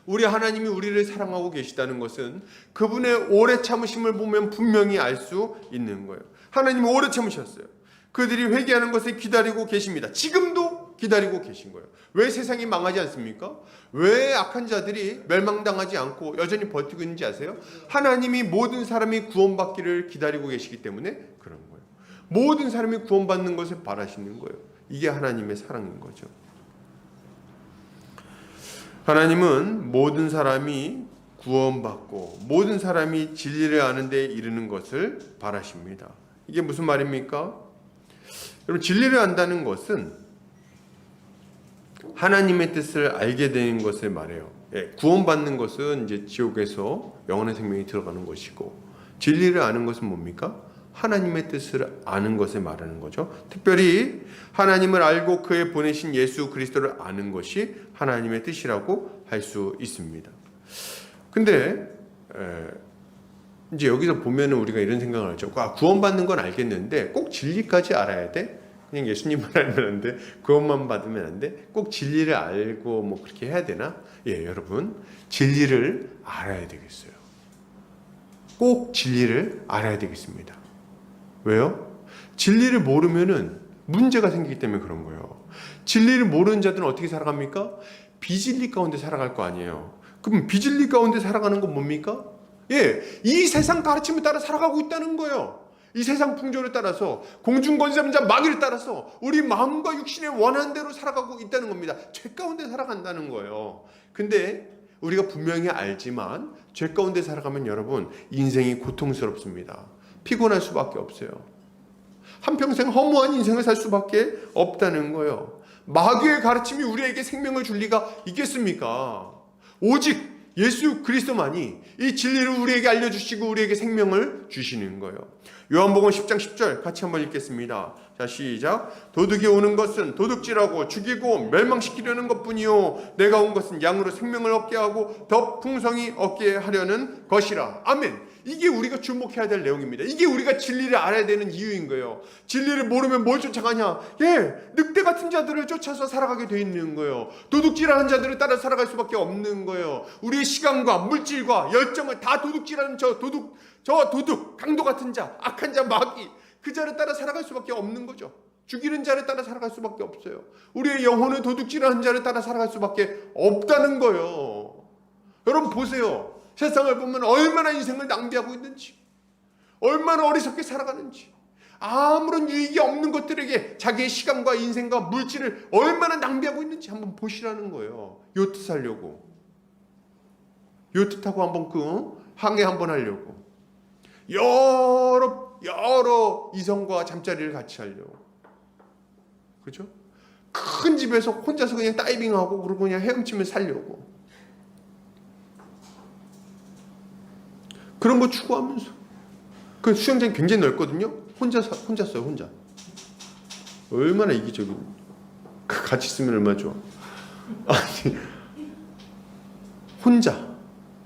우리 하나님이 우리를 사랑하고 계시다는 것은 그분의 오래 참으심을 보면 분명히 알 수 있는 거예요. 하나님이 오래 참으셨어요. 그들이 회개하는 것을 기다리고 계십니다. 지금도 기다리고 계신 거예요. 왜 세상이 망하지 않습니까? 왜 악한 자들이 멸망당하지 않고 여전히 버티고 있는지 아세요? 하나님이 모든 사람이 구원받기를 기다리고 계시기 때문에 그런 거예요. 모든 사람이 구원받는 것을 바라시는 거예요. 이게 하나님의 사랑인 거죠. 하나님은 모든 사람이 구원받고 모든 사람이 진리를 아는 데 이르는 것을 바라십니다. 이게 무슨 말입니까? 여러분, 진리를 안다는 것은 하나님의 뜻을 알게 되는 것을 말해요. 구원받는 것은 이제 지옥에서 영원한 생명이 들어가는 것이고, 진리를 아는 것은 뭡니까? 하나님의 뜻을 아는 것을 말하는 거죠. 특별히 하나님을 알고 그의 보내신 예수 그리스도를 아는 것이 하나님의 뜻이라고 할 수 있습니다. 근데 이제 여기서 보면은 우리가 이런 생각을 하죠. 구원받는 건 알겠는데 꼭 진리까지 알아야 돼? 그냥 예수님만 알면 안 돼? 구원만 받으면 안 돼? 꼭 진리를 알고 뭐 그렇게 해야 되나? 예, 여러분, 진리를 알아야 되겠어요. 꼭 진리를 알아야 되겠습니다. 왜요? 진리를 모르면은 문제가 생기기 때문에 그런 거예요. 진리를 모르는 자들은 어떻게 살아갑니까? 비진리 가운데 살아갈 거 아니에요. 그럼 비진리 가운데 살아가는 건 뭡니까? 예, 이 세상 가르침에 따라 살아가고 있다는 거예요. 이 세상 풍조를 따라서, 공중권세자 마귀를 따라서 우리 마음과 육신의 원하는 대로 살아가고 있다는 겁니다. 죄 가운데 살아간다는 거예요. 근데 우리가 분명히 알지만 죄 가운데 살아가면 여러분, 인생이 고통스럽습니다. 피곤할 수밖에 없어요. 한평생 허무한 인생을 살 수밖에 없다는 거예요. 마귀의 가르침이 우리에게 생명을 줄 리가 있겠습니까? 오직 예수 그리스도만이 이 진리를 우리에게 알려주시고 우리에게 생명을 주시는 거예요. 요한복음 10장 10절 같이 한번 읽겠습니다. 자, 시작. 도둑이 오는 것은 도둑질하고 죽이고 멸망시키려는 것뿐이요 내가 온 것은 양으로 생명을 얻게 하고 더 풍성히 얻게 하려는 것이라. 아멘. 이게 우리가 주목해야 될 내용입니다. 이게 우리가 진리를 알아야 되는 이유인 거예요. 진리를 모르면 뭘 쫓아가냐? 예, 늑대 같은 자들을 쫓아서 살아가게 돼 있는 거예요. 도둑질하는 자들을 따라 살아갈 수밖에 없는 거예요. 우리의 시간과 물질과 열정을 다 도둑질하는 저 도둑, 강도 같은 자, 악한 자, 마귀, 그 자를 따라 살아갈 수밖에 없는 거죠. 죽이는 자를 따라 살아갈 수밖에 없어요. 우리의 영혼을 도둑질하는 자를 따라 살아갈 수밖에 없다는 거예요. 여러분 보세요. 세상을 보면 얼마나 인생을 낭비하고 있는지, 얼마나 어리석게 살아가는지, 아무런 유익이 없는 것들에게 자기의 시간과 인생과 물질을 얼마나 낭비하고 있는지 한번 보시라는 거예요. 요트 살려고, 요트 타고 한번 항해 한번 하려고, 여러 이성과 잠자리를 같이 하려고, 그렇죠? 큰 집에서 혼자서 그냥 다이빙하고 그리고 그냥 헤엄치며 살려고, 그런 거 추구하면서, 그 수영장이 굉장히 넓거든요. 혼자 써요, 혼자. 얼마나 이기적인. 같이 쓰면 얼마나 좋아. 아니,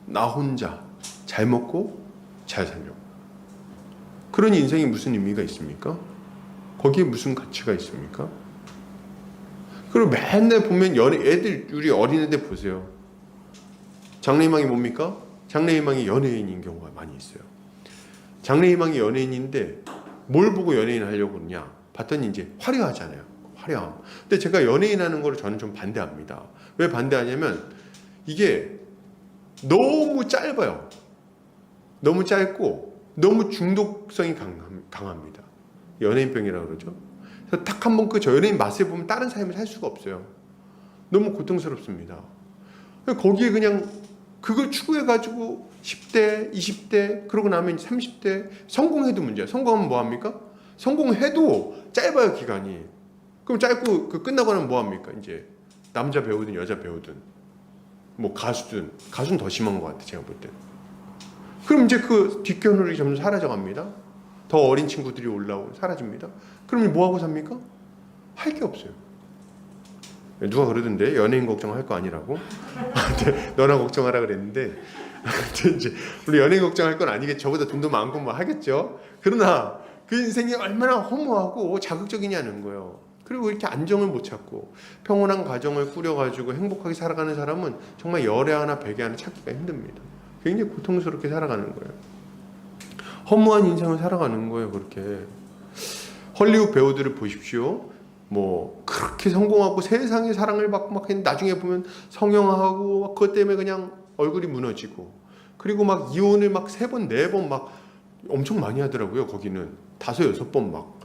나 혼자 잘 먹고 잘 살려고. 그런 인생이 무슨 의미가 있습니까? 거기에 무슨 가치가 있습니까? 그리고 맨날 보면 우리 어린애들 보세요. 장래희망이 뭡니까? 장래희망이 연예인인 경우가 많이 있어요. 장래희망이 연예인인데 뭘 보고 연예인 하려고 그러냐? 봤더니 이제 화려하잖아요. 화려함. 근데 제가 연예인 하는 거를 저는 좀 반대합니다. 왜 반대하냐면 이게 너무 짧아요. 너무 짧고 너무 중독성이 강합니다. 연예인병이라고 그러죠. 그래서 딱 한번 저 연예인 맛을 보면 다른 삶을 살 수가 없어요. 너무 고통스럽습니다. 거기에 그냥 그걸 추구해가지고 10대, 20대, 그러고 나면 30대 성공해도 문제야. 성공하면 뭐합니까? 성공해도 짧아요, 기간이. 그럼 짧고 끝나고 나면 뭐합니까? 이제 남자 배우든 여자 배우든 뭐 가수든, 가수는 더 심한 것 같아, 제가 볼 때. 그럼 이제 그 뒷견울이 점점 사라져갑니다. 더 어린 친구들이 올라오고 사라집니다. 그럼 뭐하고 삽니까? 할 게 없어요. 누가 그러던데 연예인 걱정할 거 아니라고? 너나 걱정하라 그랬는데 이제 우리 연예인 걱정할 건 아니겠죠. 저보다 돈도 많고 뭐 하겠죠. 그러나 그 인생이 얼마나 허무하고 자극적이냐는 거예요. 그리고 이렇게 안정을 못 찾고 평온한 가정을 꾸려가지고 행복하게 살아가는 사람은 정말 열에 하나 백에 하나 찾기가 힘듭니다. 굉장히 고통스럽게 살아가는 거예요. 허무한 인생을 살아가는 거예요. 그렇게 헐리우드 배우들을 보십시오. 뭐 그렇게 성공하고 세상의 사랑을 받고 막 했는데 나중에 보면 성형하고 막 그것 때문에 그냥 얼굴이 무너지고, 그리고 막 이혼을 막 3번 4번 막 엄청 많이 하더라고요. 거기는 5, 6번 막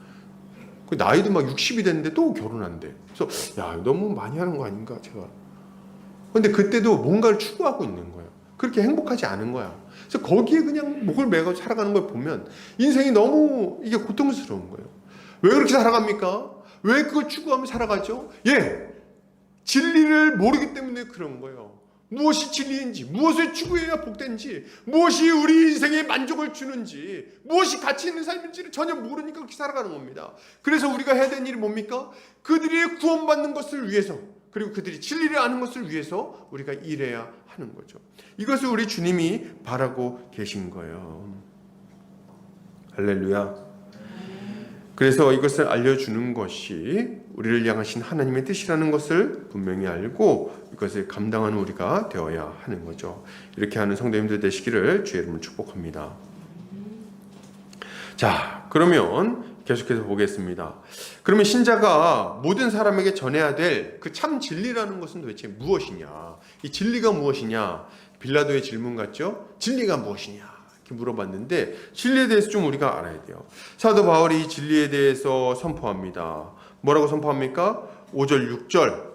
나이도 막 60이 됐는데 또 결혼한대. 그래서 야, 너무 많이 하는 거 아닌가 제가. 근데 그때도 뭔가를 추구하고 있는 거예요. 그렇게 행복하지 않은 거야. 그래서 거기에 그냥 목을 매고 살아가는 걸 보면 인생이 너무 이게 고통스러운 거예요. 왜 그렇게 살아갑니까? 왜 그걸 추구하며 살아가죠? 진리를 모르기 때문에 그런 거예요. 무엇이 진리인지, 무엇을 추구해야 복된지, 무엇이 우리 인생에 만족을 주는지, 무엇이 가치 있는 삶인지를 전혀 모르니까 그렇게 살아가는 겁니다. 그래서 우리가 해야 되는 일이 뭡니까? 그들이 구원받는 것을 위해서, 그리고 그들이 진리를 아는 것을 위해서 우리가 일해야 하는 거죠. 이것을 우리 주님이 바라고 계신 거예요. 할렐루야. 그래서 이것을 알려주는 것이 우리를 향하신 하나님의 뜻이라는 것을 분명히 알고 이것을 감당하는 우리가 되어야 하는 거죠. 이렇게 하는 성도님들 되시기를 주의 이름으로 축복합니다. 자, 그러면 계속해서 보겠습니다. 그러면 신자가 모든 사람에게 전해야 될 그 참 진리라는 것은 도대체 무엇이냐? 이 진리가 무엇이냐? 빌라도의 질문 같죠? 진리가 무엇이냐? 물어봤는데 진리에 대해서 좀 우리가 알아야 돼요. 사도 바울이 이 진리에 대해서 선포합니다. 뭐라고 선포합니까? 5절 6절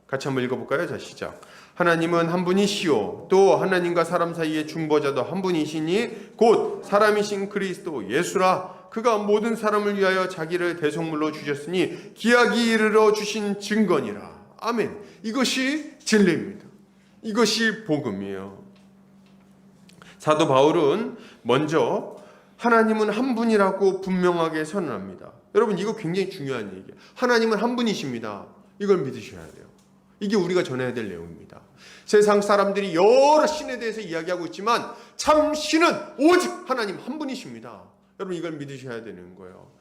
같이 한번 읽어볼까요? 자, 시작. 하나님은 한 분이시요 또 하나님과 사람 사이의 중보자도 한 분이시니 곧 사람이신 그리스도 예수라. 그가 모든 사람을 위하여 자기를 대속물로 주셨으니 기약이 이르러 주신 증거니라. 아멘. 이것이 진리입니다. 이것이 복음이에요. 사도 바울은 먼저 하나님은 한 분이라고 분명하게 선언합니다. 여러분, 이거 굉장히 중요한 얘기예요. 하나님은 한 분이십니다. 이걸 믿으셔야 돼요. 이게 우리가 전해야 될 내용입니다. 세상 사람들이 여러 신에 대해서 이야기하고 있지만 참 신은 오직 하나님 한 분이십니다. 여러분, 이걸 믿으셔야 되는 거예요.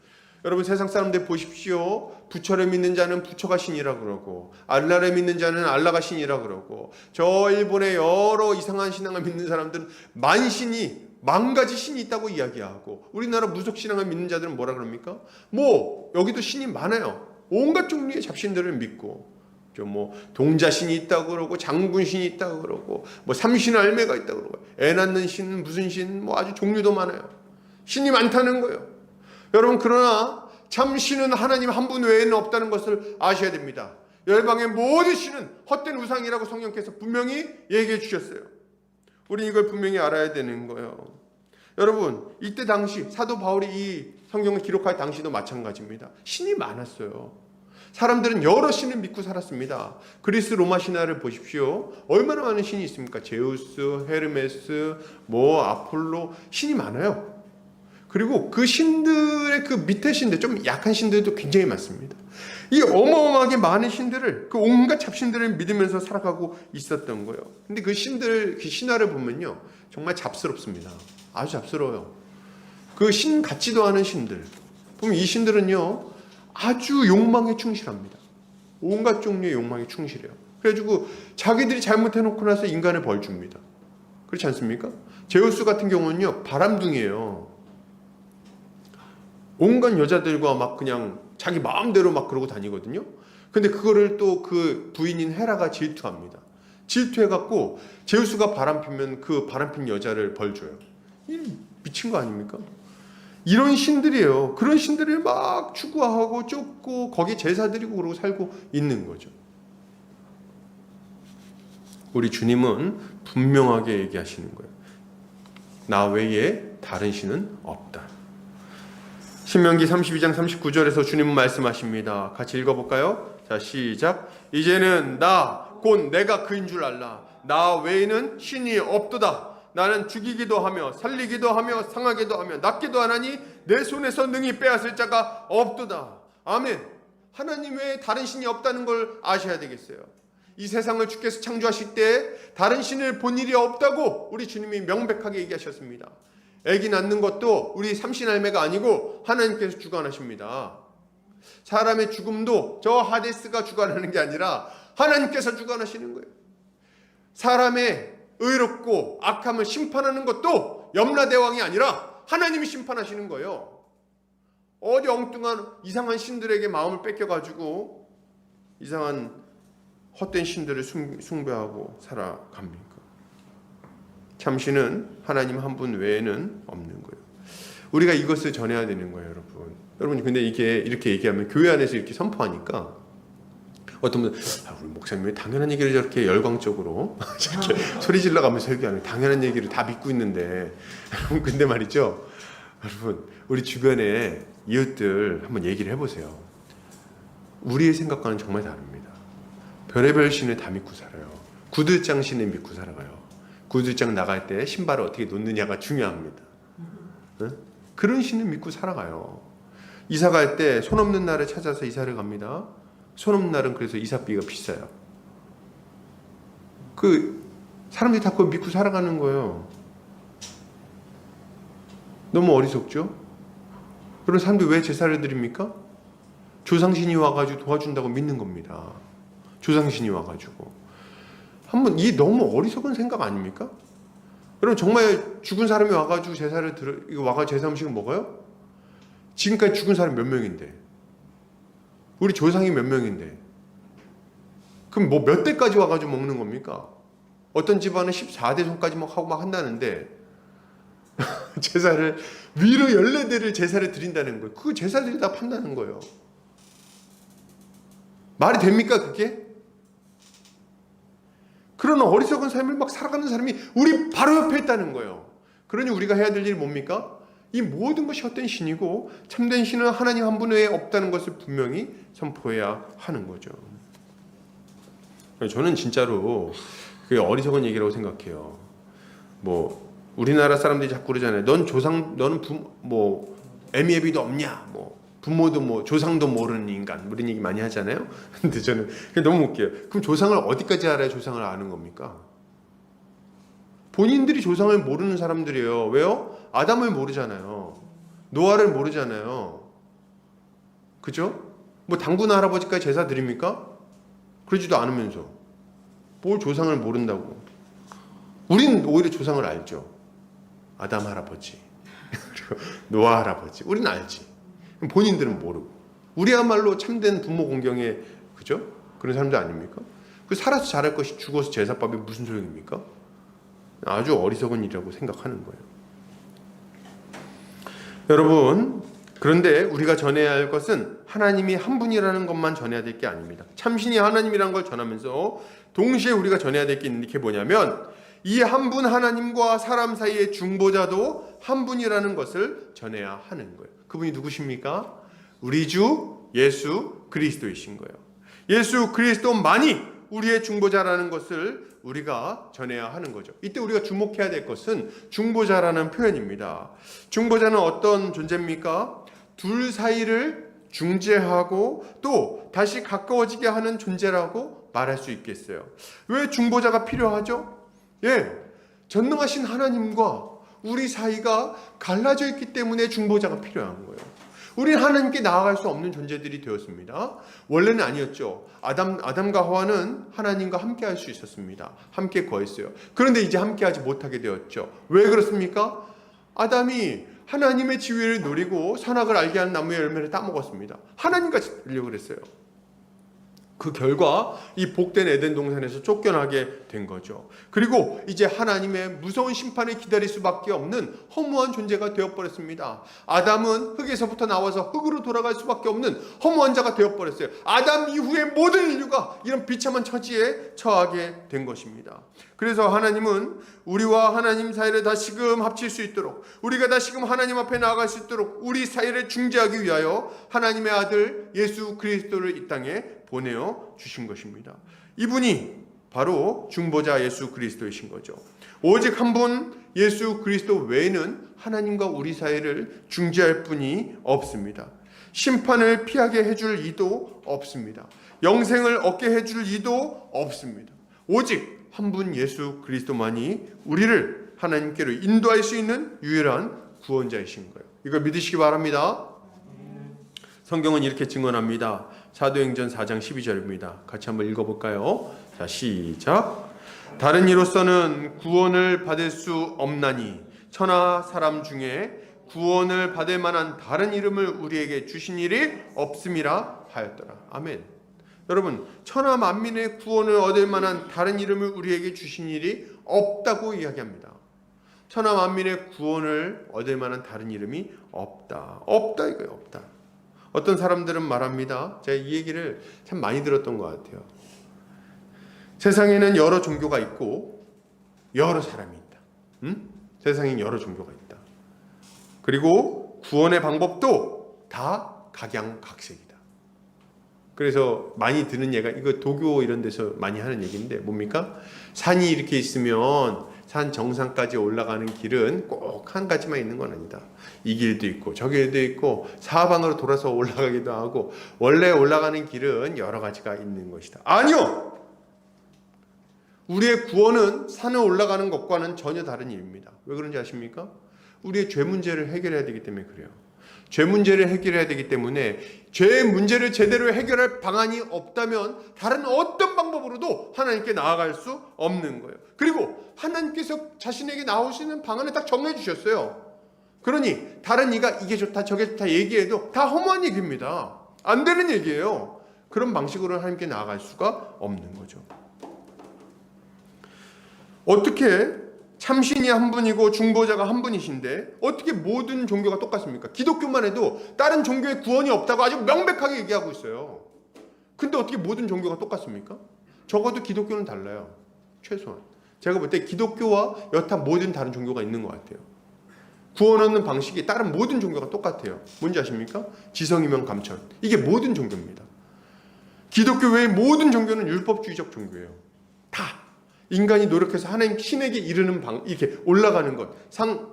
여러분, 세상 사람들 보십시오. 부처를 믿는 자는 부처가 신이라 그러고 알라를 믿는 자는 알라가 신이라 그러고, 저 일본의 여러 이상한 신앙을 믿는 사람들은 만가지 신이 있다고 이야기하고, 우리나라 무속신앙을 믿는 자들은 뭐라 그럽니까? 뭐 여기도 신이 많아요. 온갖 종류의 잡신들을 믿고, 뭐 동자신이 있다고 그러고 장군신이 있다고 그러고 뭐 삼신할매가 있다고 그러고 애 낳는 신 무슨 신 뭐 아주 종류도 많아요. 신이 많다는 거예요. 여러분, 그러나 참 신은 하나님 한 분 외에는 없다는 것을 아셔야 됩니다. 열방의 모든 신은 헛된 우상이라고 성령께서 분명히 얘기해 주셨어요. 우리는 이걸 분명히 알아야 되는 거예요. 여러분, 이때 당시 사도 바울이 이 성경을 기록할 당시도 마찬가지입니다. 신이 많았어요. 사람들은 여러 신을 믿고 살았습니다. 그리스 로마 신화를 보십시오. 얼마나 많은 신이 있습니까? 제우스, 헤르메스, 아폴로, 신이 많아요. 그리고 그 신들의 그 밑에 신들, 좀 약한 신들도 굉장히 많습니다. 이 어마어마하게 많은 신들을, 그 온갖 잡신들을 믿으면서 살아가고 있었던 거예요. 근데 그 신들, 그 신화를 보면요, 정말 잡스럽습니다. 아주 잡스러워요. 그 신 같지도 않은 신들 보면 이 신들은요 아주 욕망에 충실합니다. 온갖 종류의 욕망에 충실해요. 그래가지고 자기들이 잘못해놓고 나서 인간을 벌줍니다. 그렇지 않습니까? 제우스 같은 경우는요 바람둥이에요. 온갖 여자들과 막 그냥 자기 마음대로 막 그러고 다니거든요. 근데 그거를 또 그 부인인 헤라가 질투합니다. 질투해갖고 제우스가 바람피면 그 바람핀 여자를 벌줘요. 미친 거 아닙니까? 이런 신들이에요. 그런 신들을 막 추구하고 쫓고 거기 제사 드리고 그러고 살고 있는 거죠. 우리 주님은 분명하게 얘기하시는 거예요. 나 외에 다른 신은 없다. 신명기 32장 39절에서 주님은 말씀하십니다. 같이 읽어볼까요? 자, 시작. 이제는 나 곧 내가 그인 줄 알라. 나 외에는 신이 없도다. 나는 죽이기도 하며 살리기도 하며 상하기도 하며 낫기도 하나니 내 손에서 능히 빼앗을 자가 없도다. 아멘. 하나님 외에 다른 신이 없다는 걸 아셔야 되겠어요. 이 세상을 주께서 창조하실 때 다른 신을 본 일이 없다고 우리 주님이 명백하게 얘기하셨습니다. 아기 낳는 것도 우리 삼신할매가 아니고 하나님께서 주관하십니다. 사람의 죽음도 저 하데스가 주관하는 게 아니라 하나님께서 주관하시는 거예요. 사람의 의롭고 악함을 심판하는 것도 염라대왕이 아니라 하나님이 심판하시는 거예요. 어디 엉뚱한 이상한 신들에게 마음을 뺏겨가지고 이상한 헛된 신들을 숭배하고 살아갑니까? 참신은 하나님 한 분 외에는 없는 거예요. 우리가 이것을 전해야 되는 거예요, 여러분. 여러분, 근데 이게 이렇게 얘기하면 교회 안에서 이렇게 선포하니까 어떤 분은 우리 목사님이 당연한 얘기를 저렇게 열광적으로 이렇게 소리 질러가면서 설교하는 당연한 얘기를 다 믿고 있는데 근데 말이죠, 여러분, 우리 주변에 이웃들 한번 얘기를 해보세요. 우리의 생각과는 정말 다릅니다. 별의별 신을 다 믿고 살아요. 구들장 신을 믿고 살아가요. 구들장 나갈 때 신발을 어떻게 놓느냐가 중요합니다. 응? 그런 신을 믿고 살아가요. 이사 갈 때 손 없는 날을 찾아서 이사를 갑니다. 손 없는 날은 그래서 이사비가 비싸요. 사람들이 다 그걸 믿고 살아가는 거예요. 너무 어리석죠? 그런 사람들 왜 제사를 드립니까? 조상신이 와가지고 도와준다고 믿는 겁니다. 조상신이 와가지고. 한번 이게 너무 어리석은 생각 아닙니까? 여러분, 정말 죽은 사람이 와가지고 와가지고 제사 음식을 먹어요? 지금까지 죽은 사람 몇 명인데? 우리 조상이 몇 명인데? 그럼 뭐 몇 대까지 와가지고 먹는 겁니까? 어떤 집안은 14대 손까지 막 하고 막 한다는데 제사를 위로 14대를 제사를 드린다는 거예요. 그 제사들이 다 판다는 거예요. 말이 됩니까 그게? 그런 어리석은 삶을 막 살아가는 사람이 우리 바로 옆에 있다는 거예요. 그러니 우리가 해야 될 일이 뭡니까? 이 모든 것이 헛된 신이고 참된 신은 하나님 한 분 외에 없다는 것을 분명히 선포해야 하는 거죠. 저는 진짜로 그게 어리석은 얘기라고 생각해요. 뭐 우리나라 사람들이 자꾸 그러잖아요. 너는 애미애비도 없냐? 부모도 조상도 모르는 인간, 이런 얘기 많이 하잖아요. 근데 저는 그게 너무 웃겨요. 그럼 조상을 어디까지 알아야 조상을 아는 겁니까? 본인들이 조상을 모르는 사람들이에요. 왜요? 아담을 모르잖아요. 노아를 모르잖아요. 그죠? 당군 할아버지까지 제사 드립니까? 그러지도 않으면서 뭘 조상을 모른다고. 우린 오히려 조상을 알죠. 아담 할아버지 그리고 노아 할아버지 우리는 알지. 본인들은 모르고. 우리야말로 참된 부모 공경에, 그죠? 그런 사람들 아닙니까? 살아서 잘할 것이 죽어서 제사밥이 무슨 소용입니까? 아주 어리석은 일이라고 생각하는 거예요. 여러분, 그런데 우리가 전해야 할 것은 하나님이 한 분이라는 것만 전해야 될 게 아닙니다. 참신이 하나님이라는 걸 전하면서 동시에 우리가 전해야 될 게 있는 게 뭐냐면 이 한 분 하나님과 사람 사이의 중보자도 한 분이라는 것을 전해야 하는 거예요. 그분이 누구십니까? 우리 주 예수 그리스도이신 거예요. 예수 그리스도만이 우리의 중보자라는 것을 우리가 전해야 하는 거죠. 이때 우리가 주목해야 될 것은 중보자라는 표현입니다. 중보자는 어떤 존재입니까? 둘 사이를 중재하고 또 다시 가까워지게 하는 존재라고 말할 수 있겠어요. 왜 중보자가 필요하죠? 전능하신 하나님과 우리 사이가 갈라져 있기 때문에 중보자가 필요한 거예요. 우리는 하나님께 나아갈 수 없는 존재들이 되었습니다. 원래는 아니었죠. 아담과 하와는 하나님과 함께 할 수 있었습니다. 함께 거했어요. 그런데 이제 함께 하지 못하게 되었죠. 왜 그렇습니까? 아담이 하나님의 지위를 노리고 선악을 알게 하는 나무의 열매를 따먹었습니다. 하나님같이 되려고 그랬어요. 그 결과 이 복된 에덴 동산에서 쫓겨나게 된 거죠. 그리고 이제 하나님의 무서운 심판을 기다릴 수밖에 없는 허무한 존재가 되어버렸습니다. 아담은 흙에서부터 나와서 흙으로 돌아갈 수밖에 없는 허무한 자가 되어버렸어요. 아담 이후에 모든 인류가 이런 비참한 처지에 처하게 된 것입니다. 그래서 하나님은 우리와 하나님 사이를 다시금 합칠 수 있도록, 우리가 다시금 하나님 앞에 나아갈 수 있도록 우리 사이를 중재하기 위하여 하나님의 아들 예수 그리스도를 이 땅에 보내어 주신 것입니다. 이분이 바로 중보자 예수 그리스도이신 거죠. 오직 한 분 예수 그리스도 외에는 하나님과 우리 사이를 중재할 분이 없습니다. 심판을 피하게 해줄 이도 없습니다. 영생을 얻게 해줄 이도 없습니다. 오직 한 분 예수 그리스도만이 우리를 하나님께로 인도할 수 있는 유일한 구원자이신 거예요. 이걸 믿으시기 바랍니다. 성경은 이렇게 증언합니다. 사도행전 4장 12절입니다. 같이 한번 읽어볼까요? 자, 시작. 다른 이로서는 구원을 받을 수 없나니 천하 사람 중에 구원을 받을 만한 다른 이름을 우리에게 주신 일이 없음이라 하였더라. 아멘. 여러분, 천하 만민의 구원을 얻을 만한 다른 이름을 우리에게 주신 일이 없다고 이야기합니다. 천하 만민의 구원을 얻을 만한 다른 이름이 없다. 없다 이거예요. 없다. 어떤 사람들은 말합니다. 제가 이 얘기를 참 많이 들었던 것 같아요. 세상에는 여러 종교가 있고 여러 사람이 있다. 세상에 여러 종교가 있다. 그리고 구원의 방법도 다 각양각색이다. 그래서 많이 드는 얘가, 이거 도교 이런 데서 많이 하는 얘기인데 뭡니까? 산이 이렇게 있으면 산 정상까지 올라가는 길은 꼭 한 가지만 있는 건 아니다. 이 길도 있고 저 길도 있고 사방으로 돌아서 올라가기도 하고 원래 올라가는 길은 여러 가지가 있는 것이다. 아니요! 우리의 구원은 산을 올라가는 것과는 전혀 다른 일입니다. 왜 그런지 아십니까? 우리의 죄 문제를 해결해야 되기 때문에 그래요. 죄 문제를 해결해야 되기 때문에 죄의 문제를 제대로 해결할 방안이 없다면 다른 어떤 방법으로도 하나님께 나아갈 수 없는 거예요. 그리고 하나님께서 자신에게 나오시는 방안을 딱 정해 주셨어요. 그러니 다른 이가 이게 좋다 저게 좋다 얘기해도 다 허무한 얘기입니다. 안 되는 얘기예요. 그런 방식으로 하나님께 나아갈 수가 없는 거죠. 어떻게 참신이 한 분이고 중보자가 한 분이신데 어떻게 모든 종교가 똑같습니까? 기독교만 해도 다른 종교에 구원이 없다고 아주 명백하게 얘기하고 있어요. 근데 어떻게 모든 종교가 똑같습니까? 적어도 기독교는 달라요. 최소한 제가 볼 때 기독교와 여타 모든 다른 종교가 있는 것 같아요. 구원 얻는 방식이 다른 모든 종교가 똑같아요. 뭔지 아십니까? 지성이면 감천. 이게 모든 종교입니다. 기독교 외의 모든 종교는 율법주의적 종교예요. 다 인간이 노력해서 하나님 신에게 이르는 이렇게 올라가는 것,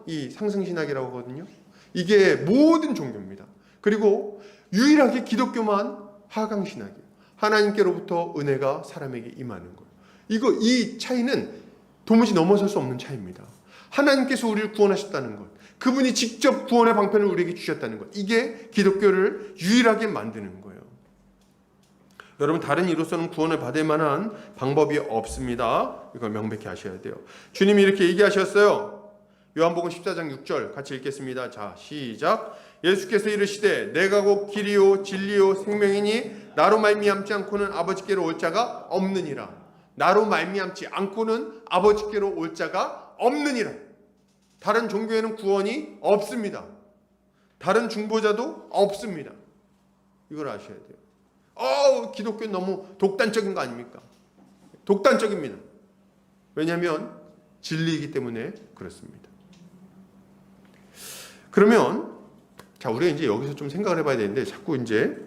이 상승신학이라고 하거든요. 이게 모든 종교입니다. 그리고 유일하게 기독교만 하강신학이에요. 하나님께로부터 은혜가 사람에게 임하는 거예요. 이 차이는 도무지 넘어설 수 없는 차이입니다. 하나님께서 우리를 구원하셨다는 것, 그분이 직접 구원의 방편을 우리에게 주셨다는 것, 이게 기독교를 유일하게 만드는 거예요. 여러분, 다른 이로서는 구원을 받을 만한 방법이 없습니다. 이걸 명백히 하셔야 돼요. 주님이 이렇게 얘기하셨어요. 요한복음 14장 6절 같이 읽겠습니다. 자, 시작. 예수께서 이르시되 내가 곧 길이요 진리요 생명이니 나로 말미암지 않고는 아버지께로 올 자가 없느니라. 나로 말미암지 않고는 아버지께로 올 자가 없느니라. 다른 종교에는 구원이 없습니다. 다른 중보자도 없습니다. 이걸 아셔야 돼요. 기독교는 너무 독단적인 거 아닙니까? 독단적입니다. 왜냐하면 진리이기 때문에 그렇습니다. 그러면 자, 우리가 이제 여기서 좀 생각을 해봐야 되는데 자꾸 이제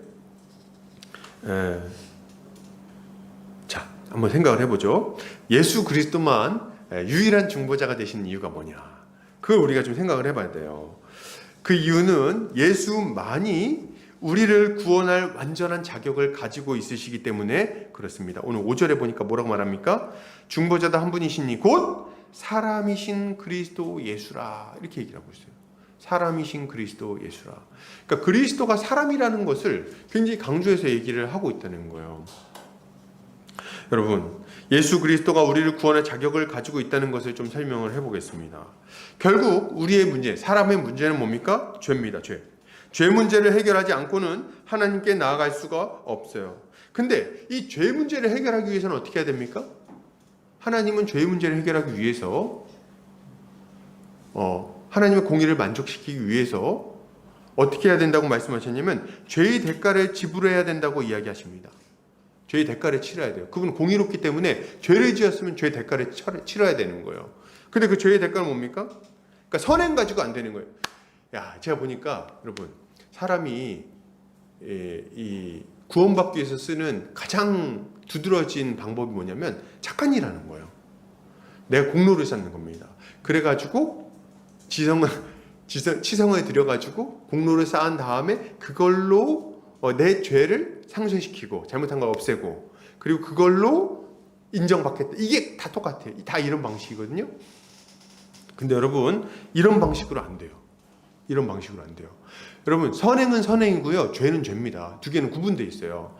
자, 한번 생각을 해보죠. 예수 그리스도만 유일한 중보자가 되시는 이유가 뭐냐? 그걸 우리가 좀 생각을 해봐야 돼요. 그 이유는 예수만이 우리를 구원할 완전한 자격을 가지고 있으시기 때문에 그렇습니다. 오늘 5절에 보니까 뭐라고 말합니까? 중보자다 한 분이시니 곧 사람이신 그리스도 예수라, 이렇게 얘기를 하고 있어요. 사람이신 그리스도 예수라. 그러니까 그리스도가 사람이라는 것을 굉장히 강조해서 얘기를 하고 있다는 거예요. 여러분, 예수 그리스도가 우리를 구원할 자격을 가지고 있다는 것을 좀 설명을 해보겠습니다. 결국 우리의 문제, 사람의 문제는 뭡니까? 죄입니다. 죄 문제를 해결하지 않고는 하나님께 나아갈 수가 없어요. 근데 이 죄 문제를 해결하기 위해서는 어떻게 해야 됩니까? 하나님은 죄 문제를 해결하기 위해서 하나님의 공의를 만족시키기 위해서 어떻게 해야 된다고 말씀하셨냐면 죄의 대가를 지불해야 된다고 이야기하십니다. 죄의 대가를 치러야 돼요. 그분은 공의롭기 때문에 죄를 지었으면 죄의 대가를 치러야 되는 거예요. 근데 그 죄의 대가는 뭡니까? 그러니까 선행 가지고 안 되는 거예요. 야, 제가 보니까 여러분, 사람이 이 구원받기 위해서 쓰는 가장 두드러진 방법이 뭐냐면 착한 일 하는 거예요. 내가 공로를 쌓는 겁니다. 그래가지고 치성을 들여가지고 공로를 쌓은 다음에 그걸로 내 죄를 상쇄시키고 잘못한 걸 없애고 그리고 그걸로 인정받겠다. 이게 다 똑같아요. 다 이런 방식이거든요. 근데 여러분, 이런 방식으로 안 돼요. 이런 방식으로 안 돼요. 여러분, 선행은 선행이고요, 죄는 죄입니다. 두 개는 구분되어 있어요.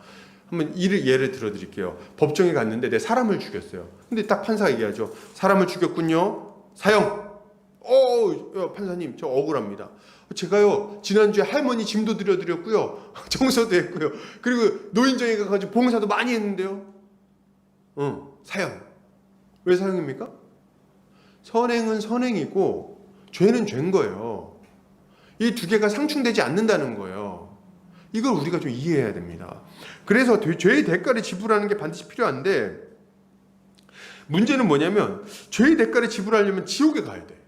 한번 예를 들어 드릴게요. 법정에 갔는데 내 사람을 죽였어요. 근데 딱 판사가 얘기하죠. 사람을 죽였군요. 사형. 판사님, 저 억울합니다. 제가요, 지난주에 할머니 짐도 드렸고요. 정서도 했고요. 그리고 노인정에 가가지고 봉사도 많이 했는데요. 사형. 왜 사형입니까? 선행은 선행이고 죄는 죄인 거예요. 이 두 개가 상충되지 않는다는 거예요. 이걸 우리가 좀 이해해야 됩니다. 그래서 죄의 대가를 지불하는 게 반드시 필요한데, 문제는 뭐냐면 죄의 대가를 지불하려면 지옥에 가야 돼.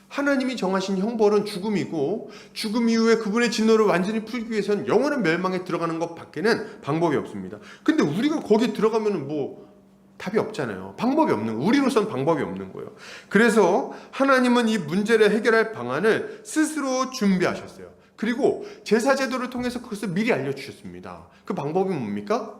하나님이 정하신 형벌은 죽음이고, 죽음 이후에 그분의 진노를 완전히 풀기 위해서는 영원한 멸망에 들어가는 것 밖에는 방법이 없습니다. 근데 우리가 거기 들어가면 답이 없잖아요. 방법이 없는 거예요. 우리로서는 방법이 없는 거예요. 그래서 하나님은 이 문제를 해결할 방안을 스스로 준비하셨어요. 그리고 제사제도를 통해서 그것을 미리 알려주셨습니다. 그 방법이 뭡니까?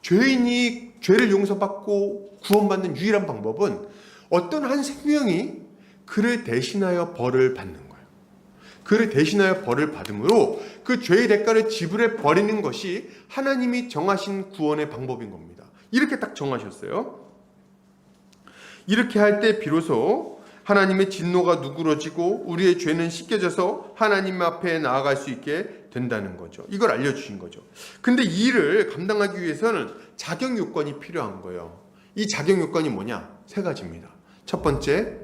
죄인이 죄를 용서받고 구원받는 유일한 방법은 어떤 한 생명이 그를 대신하여 벌을 받는 거예요. 그를 대신하여 벌을 받음으로 그 죄의 대가를 지불해 버리는 것이 하나님이 정하신 구원의 방법인 겁니다. 이렇게 딱 정하셨어요. 이렇게 할 때 비로소 하나님의 진노가 누그러지고 우리의 죄는 씻겨져서 하나님 앞에 나아갈 수 있게 된다는 거죠. 이걸 알려주신 거죠. 근데 이 일을 감당하기 위해서는 자격 요건이 필요한 거예요. 이 자격 요건이 뭐냐? 세 가지입니다. 첫 번째,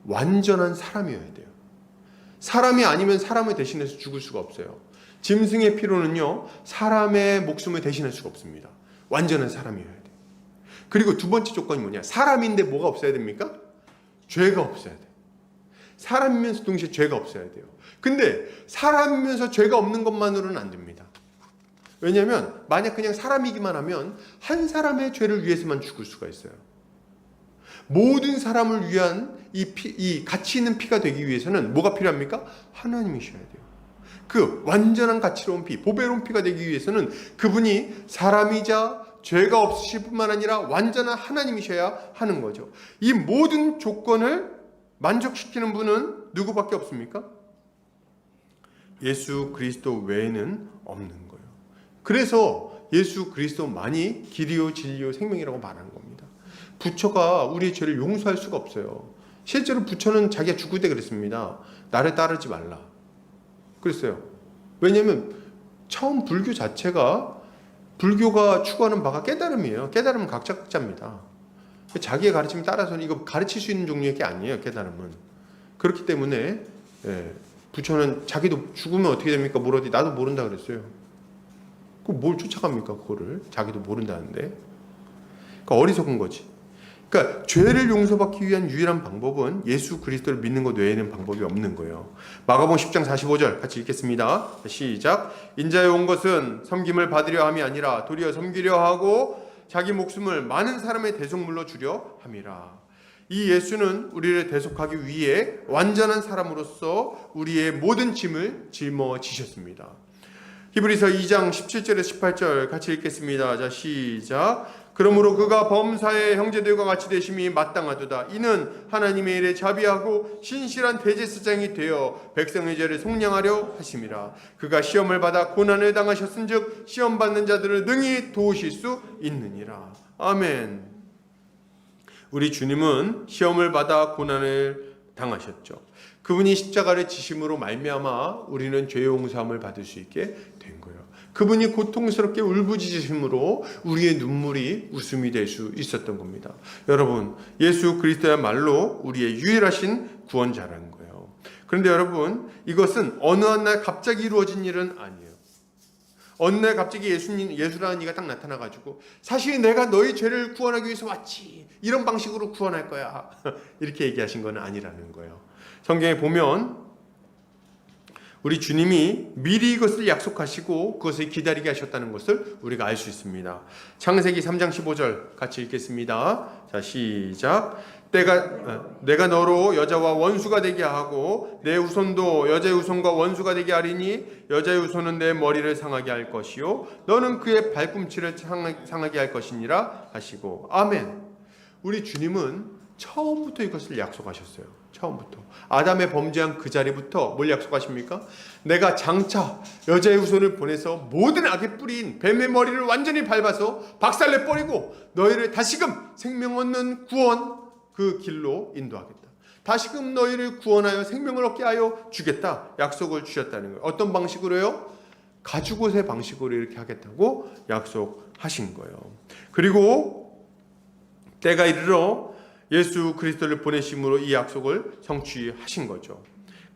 완전한 사람이어야 돼요. 사람이 아니면 사람을 대신해서 죽을 수가 없어요. 짐승의 피로는요, 사람의 목숨을 대신할 수가 없습니다. 완전한 사람이어야 돼요. 그리고 두 번째 조건이 뭐냐? 사람인데 뭐가 없어야 됩니까? 죄가 없어야 돼요. 사람이면서 동시에 죄가 없어야 돼요. 근데 사람이면서 죄가 없는 것만으로는 안 됩니다. 왜냐하면 만약 그냥 사람이기만 하면 한 사람의 죄를 위해서만 죽을 수가 있어요. 모든 사람을 위한 이 가치 있는 피가 되기 위해서는 뭐가 필요합니까? 하나님이셔야 돼요. 그 완전한 가치로운 피, 보배로운 피가 되기 위해서는 그분이 사람이자 죄가 없으실 뿐만 아니라 완전한 하나님이셔야 하는 거죠. 이 모든 조건을 만족시키는 분은 누구밖에 없습니까? 예수 그리스도 외에는 없는 거예요. 그래서 예수 그리스도만이 길이요 진리요 생명이라고 말하는 겁니다. 부처가 우리의 죄를 용서할 수가 없어요. 실제로 부처는 자기가 죽을 때 그랬습니다. 나를 따르지 말라 그랬어요. 왜냐하면 처음 불교 자체가, 불교가 추구하는 바가 깨달음이에요. 깨달음은 각자입니다. 자기의 가르침을 따라서는 이거 가르칠 수 있는 종류의 게 아니에요. 깨달음은. 그렇기 때문에 부처는 자기도 죽으면 어떻게 됩니까? 모르지. 나도 모른다 그랬어요. 뭘 쫓아갑니까? 그거를. 자기도 모른다는데. 그러니까 어리석은 거지. 그러니까 죄를 용서받기 위한 유일한 방법은 예수 그리스도를 믿는 것 외에는 방법이 없는 거예요. 마가복음 10장 45절 같이 읽겠습니다. 시작. 인자에 온 것은 섬김을 받으려 함이 아니라 도리어 섬기려 하고 자기 목숨을 많은 사람의 대속물로 주려 함이라. 이 예수는 우리를 대속하기 위해 완전한 사람으로서 우리의 모든 짐을 짊어지셨습니다. 히브리서 2장 17절에서 18절 같이 읽겠습니다. 자, 시작. 그러므로 그가 범사의 형제들과 같이 되심이 마땅하도다. 이는 하나님의 일에 자비하고 신실한 대제사장이 되어 백성의 죄를 속량하려 하심이라. 그가 시험을 받아 고난을 당하셨은즉 시험 받는 자들을 능히 도우실 수 있느니라. 아멘. 우리 주님은 시험을 받아 고난을 당하셨죠. 그분이 십자가를 지심으로 말미암아 우리는 죄 용서함을 받을 수 있게 된 거예요. 그분이 고통스럽게 울부짖으심으로 우리의 눈물이 웃음이 될 수 있었던 겁니다. 여러분, 예수 그리스도야말로 우리의 유일하신 구원자라는 거예요. 그런데 여러분, 이것은 어느 한 날 갑자기 이루어진 일은 아니에요. 어느 날 갑자기 예수라는 이가 딱 나타나가지고 사실 내가 너희 죄를 구원하기 위해서 왔지, 이런 방식으로 구원할 거야, 이렇게 얘기하신 건 아니라는 거예요. 성경에 보면 우리 주님이 미리 이것을 약속하시고 그것을 기다리게 하셨다는 것을 우리가 알 수 있습니다. 창세기 3장 15절 같이 읽겠습니다. 자, 시작. 내가 너로 여자와 원수가 되게 하고 내 후손도 여자의 후손과 원수가 되게 하리니 여자의 후손은 내 머리를 상하게 할 것이요 너는 그의 발꿈치를 상하게 할 것이니라 하시고. 아멘. 우리 주님은 처음부터 이것을 약속하셨어요. 처음부터 아담의 범죄한 그 자리부터 뭘 약속하십니까? 내가 장차 여자의 후손을 보내서 모든 악의 뿌리인 뱀의 머리를 완전히 밟아서 박살내 버리고 너희를 다시금 생명 얻는 구원 그 길로 인도하겠다. 다시금 너희를 구원하여 생명을 얻게 하여 주겠다 약속을 주셨다는 거예요. 어떤 방식으로요? 가죽옷의 방식으로 이렇게 하겠다고 약속하신 거예요. 그리고 때가 이르러 예수 그리스도를 보내심으로 이 약속을 성취하신 거죠.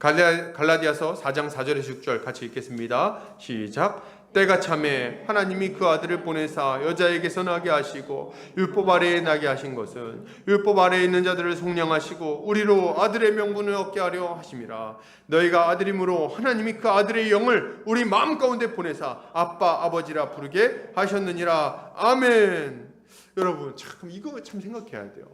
갈라디아서 4장 4절에서 6절 같이 읽겠습니다. 시작. 때가 차매 하나님이 그 아들을 보내사 여자에게서 나게 하시고 율법 아래에 나게 하신 것은 율법 아래에 있는 자들을 속량하시고 우리로 아들의 명분을 얻게 하려 하심이라. 너희가 아들이므로 하나님이 그 아들의 영을 우리 마음 가운데 보내사 아빠 아버지라 부르게 하셨느니라. 아멘. 여러분, 참 이거 참 생각해야 돼요.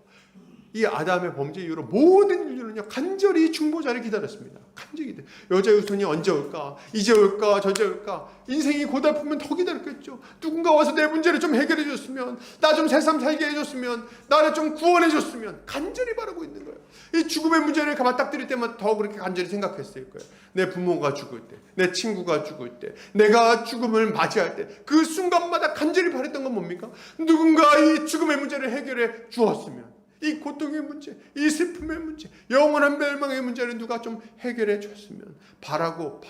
이 아담의 범죄 이후로 모든 인류는요 간절히 중보자를 기다렸습니다. 간절히 기다려. 여자의 후손이 언제 올까? 이제 올까? 저제 올까? 인생이 고달프면 더 기다렸겠죠. 누군가 와서 내 문제를 좀 해결해 줬으면, 나 좀 새삼 살게 해줬으면, 나를 좀 구원해 줬으면 간절히 바라고 있는 거예요. 이 죽음의 문제를 맞닥뜨릴 때만 더 그렇게 간절히 생각했을 거예요. 내 부모가 죽을 때, 내 친구가 죽을 때, 내가 죽음을 맞이할 때 그 순간마다 간절히 바랬던 건 뭡니까? 누군가 이 죽음의 문제를 해결해 주었으면, 이 고통의 문제, 이 슬픔의 문제, 영원한 멸망의 문제를 누가 좀 해결해 줬으면 바라고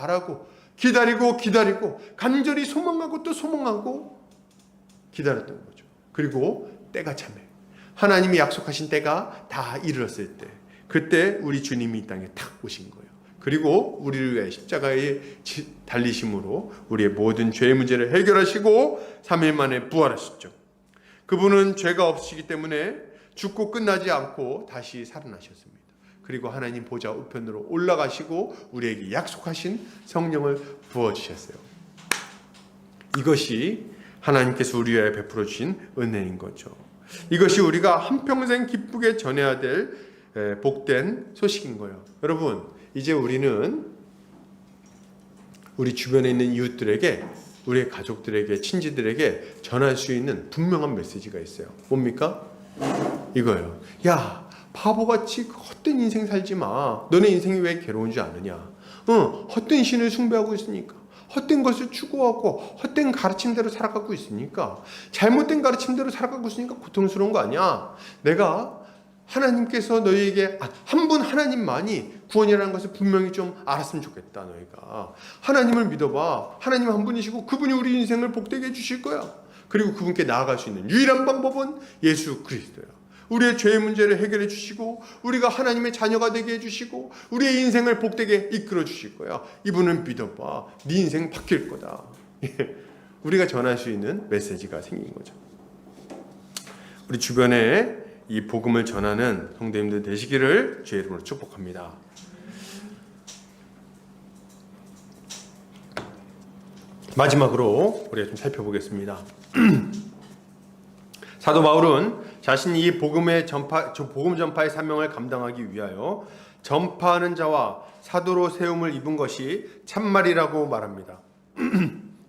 기다리고 간절히 소망하고 또 소망하고 기다렸던 거죠. 그리고 때가 참해 하나님이 약속하신 때가 다 이르렀을 때, 그때 우리 주님이 이 땅에 탁 오신 거예요. 그리고 우리를 위해 십자가에 달리심으로 우리의 모든 죄의 문제를 해결하시고 3일 만에 부활하셨죠. 그분은 죄가 없으시기 때문에 죽고 끝나지 않고 다시 살아나셨습니다. 그리고 하나님 보좌 우편으로 올라가시고 우리에게 약속하신 성령을 부어주셨어요. 이것이 하나님께서 우리 위해 베풀어 주신 은혜인 거죠. 이것이 우리가 한평생 기쁘게 전해야 될 복된 소식인 거예요. 여러분, 이제 우리는 우리 주변에 있는 이웃들에게, 우리의 가족들에게, 친지들에게 전할 수 있는 분명한 메시지가 있어요. 뭡니까? 이거예요. 야, 바보같이 헛된 인생 살지 마. 너네 인생이 왜 괴로운 줄 아느냐? 헛된 신을 숭배하고 있으니까, 헛된 것을 추구하고 헛된 가르침대로 살아가고 있으니까, 잘못된 가르침대로 살아가고 있으니까 고통스러운 거 아니야. 내가 하나님께서 너희에게 한 분 하나님만이 구원이라는 것을 분명히 좀 알았으면 좋겠다. 너희가 하나님을 믿어봐. 하나님 한 분이시고 그분이 우리 인생을 복되게 해주실 거야. 그리고 그분께 나아갈 수 있는 유일한 방법은 예수 그리스도야. 우리의 죄의 문제를 해결해 주시고 우리가 하나님의 자녀가 되게 해주시고 우리의 인생을 복되게 이끌어 주실 거야. 이분을 믿어봐. 네 인생 바뀔 거다. 우리가 전할 수 있는 메시지가 생긴 거죠. 우리 주변에 이 복음을 전하는 성도님들 되시기를 주의 이름으로 축복합니다. 마지막으로 우리가 좀 살펴보겠습니다. 사도 바울은 자신이 이 복음 전파의 사명을 감당하기 위하여 전파하는 자와 사도로 세움을 입은 것이 참말이라고 말합니다.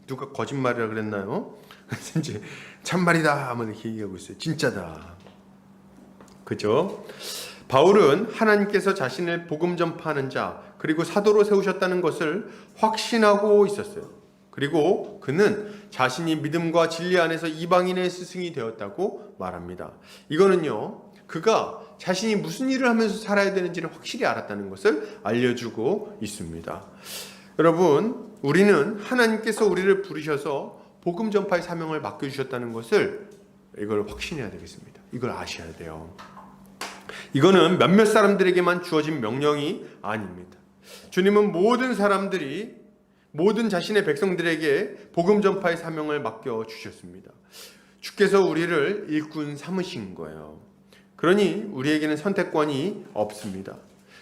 누가 거짓말이라 그랬나요? 그래서 이제 참말이다 하면 이렇게 얘기하고 있어요. 진짜다. 그죠? 바울은 하나님께서 자신을 복음 전파하는 자 그리고 사도로 세우셨다는 것을 확신하고 있었어요. 그리고 그는 자신이 믿음과 진리 안에서 이방인의 스승이 되었다고 말합니다. 이거는요, 그가 자신이 무슨 일을 하면서 살아야 되는지를 확실히 알았다는 것을 알려주고 있습니다. 여러분, 우리는 하나님께서 우리를 부르셔서 복음 전파의 사명을 맡겨주셨다는 것을 이걸 확신해야 되겠습니다. 이걸 아셔야 돼요. 이거는 몇몇 사람들에게만 주어진 명령이 아닙니다. 주님은 모든 사람들이, 모든 자신의 백성들에게 복음 전파의 사명을 맡겨주셨습니다. 주께서 우리를 일꾼 삼으신 거예요. 그러니 우리에게는 선택권이 없습니다.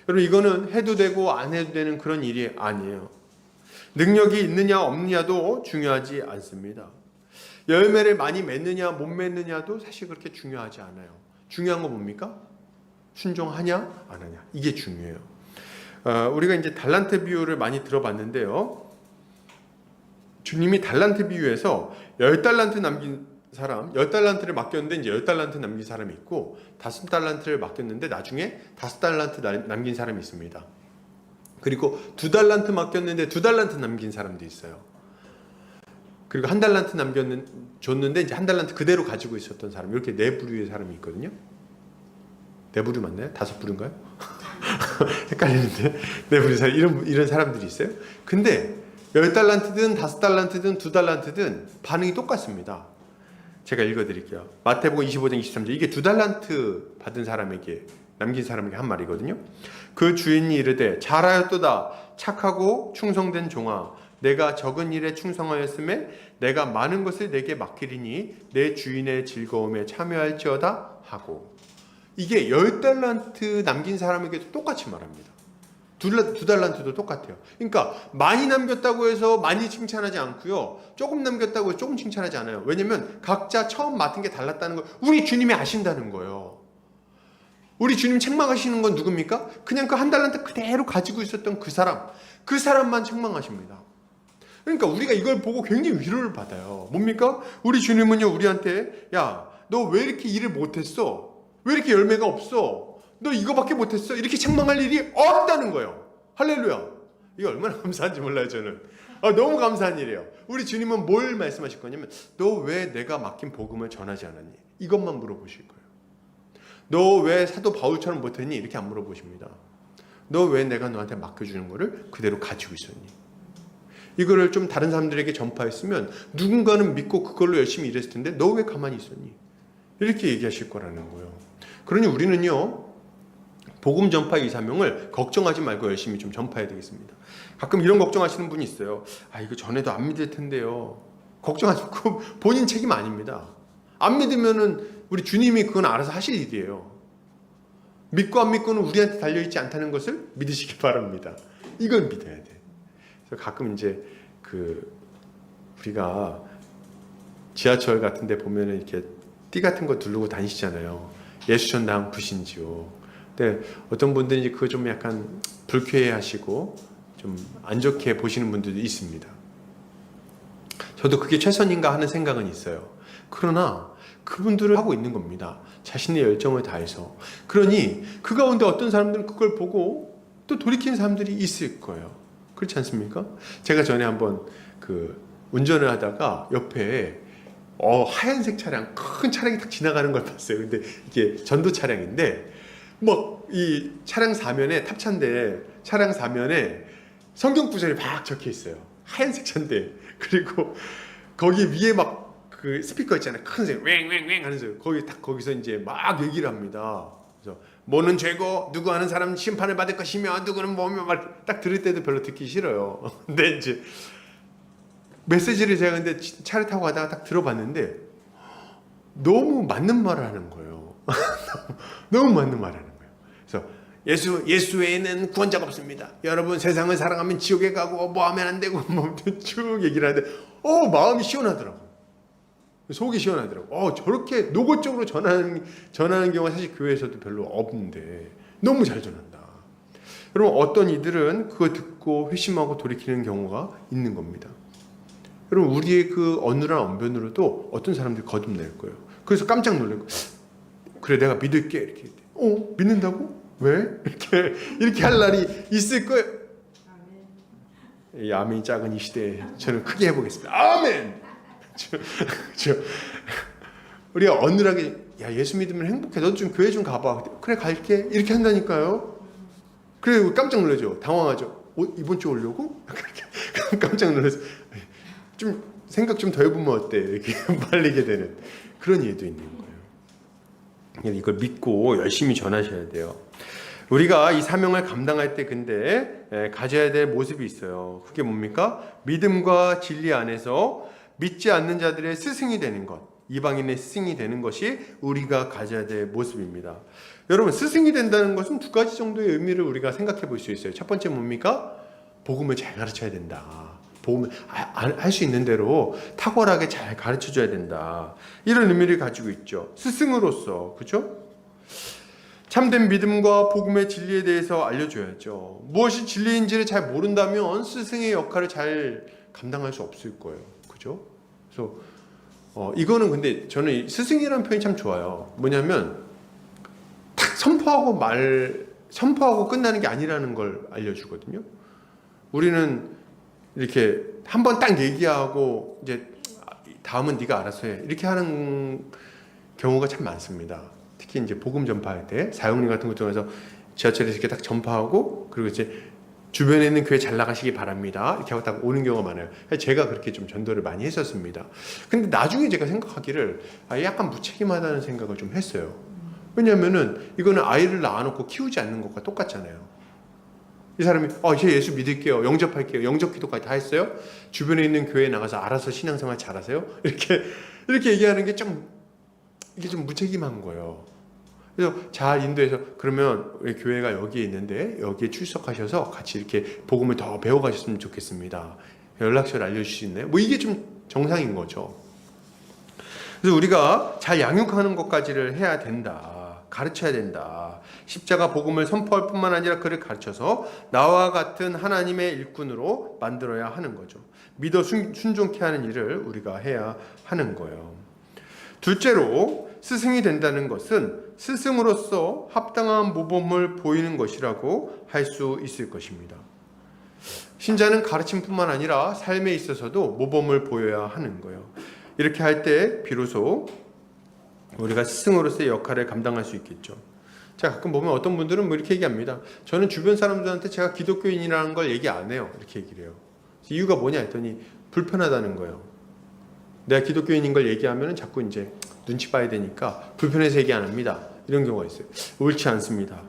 여러분, 이거는 해도 되고 안 해도 되는 그런 일이 아니에요. 능력이 있느냐 없느냐도 중요하지 않습니다. 열매를 많이 맺느냐 못 맺느냐도 사실 그렇게 중요하지 않아요. 중요한 건 뭡니까? 순종하냐 안 하냐, 이게 중요해요. 우리가 이제 달란트 비유를 많이 들어봤는데요. 주님이 달란트 비유에서 10달란트 남긴 사람, 10달란트를 맡겼는데 이제 10달란트 남긴 사람이 있고, 5달란트를 맡겼는데 나중에 5달란트 남긴 사람이 있습니다. 그리고 2달란트 맡겼는데 2달란트 남긴 사람도 있어요. 그리고 1달란트 줬는데 이제 1달란트 그대로 가지고 있었던 사람, 이렇게 4부류의 사람이 있거든요. 4부류 맞나요? 5부류인가요? 헷갈리는데 4부류 사람, 이런 사람들이 있어요. 근데 10달란트든 5달란트든 2달란트든 반응이 똑같습니다. 제가 읽어드릴게요. 마태복음 25장 23절, 이게 2달란트 받은 사람에게, 남긴 사람에게 한 말이거든요. 그 주인이 이르되 잘하였도다 착하고 충성된 종아, 내가 적은 일에 충성하였음에 내가 많은 것을 내게 맡기리니 내 주인의 즐거움에 참여할지어다 하고, 이게 10달란트 남긴 사람에게도 똑같이 말합니다. 2달란트도 똑같아요. 그러니까 많이 남겼다고 해서 많이 칭찬하지 않고요, 조금 남겼다고 해서 조금 칭찬하지 않아요. 왜냐면 각자 처음 맡은 게 달랐다는 걸 우리 주님이 아신다는 거예요. 우리 주님 책망하시는 건 누굽니까? 그냥 그 1달란트 그대로 가지고 있었던 그 사람만 책망하십니다. 그러니까 우리가 이걸 보고 굉장히 위로를 받아요. 뭡니까? 우리 주님은요, 우리한테 야, 너 왜 이렇게 일을 못했어? 왜 이렇게 열매가 없어? 너 이거밖에 못했어? 이렇게 책망할 일이 없다는 거예요. 할렐루야. 이거 얼마나 감사한지 몰라요, 저는. 너무 감사한 일이에요. 우리 주님은 뭘 말씀하실 거냐면, 너 왜 내가 맡긴 복음을 전하지 않았니? 이것만 물어보실 거예요. 너 왜 사도 바울처럼 못했니? 이렇게 안 물어보십니다. 너 왜 내가 너한테 맡겨주는 거를 그대로 가지고 있었니? 이거를 좀 다른 사람들에게 전파했으면 누군가는 믿고 그걸로 열심히 일했을 텐데 너 왜 가만히 있었니? 이렇게 얘기하실 거라는 거예요. 그러니 우리는요, 복음 전파의 이 사명을 걱정하지 말고 열심히 좀 전파해야 되겠습니다. 가끔 이런 걱정하시는 분이 있어요. 이거 전에도 안 믿을 텐데요. 걱정하지 말고, 본인 책임 아닙니다. 안 믿으면은 우리 주님이 그건 알아서 하실 일이에요. 믿고 안 믿고는 우리한테 달려있지 않다는 것을 믿으시기 바랍니다. 이걸 믿어야 돼. 그래서 가끔 이제 우리가 지하철 같은 데 보면은 이렇게 띠 같은 거 두르고 다니시잖아요. 예수전당 부신지요. 근데 어떤 분들은 이제 그거 좀 약간 불쾌해 하시고 좀 안 좋게 보시는 분들도 있습니다. 저도 그게 최선인가 하는 생각은 있어요. 그러나 그분들을 하고 있는 겁니다. 자신의 열정을 다해서. 그러니 그 가운데 어떤 사람들은 그걸 보고 또 돌이키는 사람들이 있을 거예요. 그렇지 않습니까? 제가 전에 한번 운전을 하다가 옆에 하얀색 차량, 큰 차량이 딱 지나가는 걸 봤어요. 근데 이게 전도 차량인데 막 이 차량 사면에, 탑차인데 차량 사면에 성경 구절이 막 적혀 있어요. 하얀색 차인데. 그리고 거기 위에 막 그 스피커 있잖아요. 큰 소리 왱왱왱 하는 소리. 거기서 이제 막 얘기를 합니다. 그래서 뭐는 죄고 누구 하는 사람 심판을 받을 것이며 누구는 뭐며 막 딱 들을 때도 별로 듣기 싫어요. 근데 이제 메시지를 제가 근데 차를 타고 가다가 딱 들어봤는데 너무 맞는 말을 하는 거예요. 너무 맞는 말을 하는 거예요. 그래서 예수 외에는 구원자가 없습니다. 여러분 세상을 사랑하면 지옥에 가고 뭐 하면 안 되고 뭐 쭉 얘기를 하는데 마음이 시원하더라고요. 속이 시원하더라고요. 저렇게 노골적으로 전하는 경우가 사실 교회에서도 별로 없는데 너무 잘 전한다. 여러분, 어떤 이들은 그거 듣고 회심하고 돌이키는 경우가 있는 겁니다. 여러분, 우리의 그 어눌한 언변으로도 어떤 사람들이 거듭날 거예요. 그래서 깜짝 놀랄 거예요. 그래, 내가 믿을게. 이렇게. 믿는다고? 왜? 이렇게 할 날이 있을 거예요. 이 아멘이 작은 이 시대에 저는 크게 해보겠습니다. 아멘! 우리가 어눌하게, 야, 예수 믿으면 행복해. 너도 좀 교회 좀 가봐. 그래, 갈게. 이렇게 한다니까요. 그래, 깜짝 놀라죠. 당황하죠. 이번 주 오려고? 깜짝 놀라서 좀 생각 좀 더 해보면 어때? 이렇게 말리게 되는 그런 예도 있는 거예요. 이걸 믿고 열심히 전하셔야 돼요. 우리가 이 사명을 감당할 때 근데 가져야 될 모습이 있어요. 그게 뭡니까? 믿음과 진리 안에서 믿지 않는 자들의 스승이 되는 것, 이방인의 스승이 되는 것이 우리가 가져야 될 모습입니다. 여러분, 스승이 된다는 것은 두 가지 정도의 의미를 우리가 생각해 볼 수 있어요. 첫 번째 뭡니까? 복음을 잘 가르쳐야 된다. 복음을 할 수 있는 대로 탁월하게 잘 가르쳐 줘야 된다. 이런 의미를 가지고 있죠. 스승으로서, 그렇죠? 참된 믿음과 복음의 진리에 대해서 알려줘야죠. 무엇이 진리인지를 잘 모른다면 스승의 역할을 잘 감당할 수 없을 거예요. 그죠? 그래서 이거는 근데 저는 스승이라는 표현이 참 좋아요. 뭐냐면 탁 선포하고 끝나는 게 아니라는 걸 알려주거든요. 우리는 이렇게 한번 딱 얘기하고 이제 다음은 네가 알아서 해 이렇게 하는 경우가 참 많습니다. 특히 이제 복음 전파할 때 사역리 같은 것 통해서 지하철에서 이렇게 딱 전파하고 그리고 이제 주변에 있는 교회 잘 나가시기 바랍니다 이렇게 하고 딱 오는 경우가 많아요. 제가 그렇게 좀 전도를 많이 했었습니다. 근데 나중에 제가 생각하기를 약간 무책임하다는 생각을 좀 했어요. 왜냐면은 이거는 아이를 낳아놓고 키우지 않는 것과 똑같잖아요. 이 사람이 이제 예수 믿을게요, 영접할게요, 영접 기도까지 다 했어요. 주변에 있는 교회에 나가서 알아서 신앙생활 잘하세요. 이렇게 얘기하는 게 이게 좀 무책임한 거예요. 그래서 잘 인도해서 그러면 우리 교회가 여기에 있는데 여기에 출석하셔서 같이 이렇게 복음을 더 배워가셨으면 좋겠습니다. 연락처를 알려주실 수 있나요? 뭐 이게 좀 정상인 거죠. 그래서 우리가 잘 양육하는 것까지를 해야 된다. 가르쳐야 된다. 십자가 복음을 선포할 뿐만 아니라 그를 가르쳐서 나와 같은 하나님의 일꾼으로 만들어야 하는 거죠. 믿어 순종케 하는 일을 우리가 해야 하는 거예요. 둘째로 스승이 된다는 것은 스승으로서 합당한 모범을 보이는 것이라고 할 수 있을 것입니다. 신자는 가르침뿐만 아니라 삶에 있어서도 모범을 보여야 하는 거예요. 이렇게 할 때 비로소 우리가 스승으로서의 역할을 감당할 수 있겠죠. 제가 가끔 보면 어떤 분들은 뭐 이렇게 얘기합니다. 저는 주변 사람들한테 제가 기독교인이라는 걸 얘기 안 해요. 이렇게 얘기를 해요. 이유가 뭐냐 했더니 불편하다는 거예요. 내가 기독교인인 걸 얘기하면 자꾸 이제 눈치 봐야 되니까 불편해서 얘기 안 합니다. 이런 경우가 있어요. 옳지 않습니다.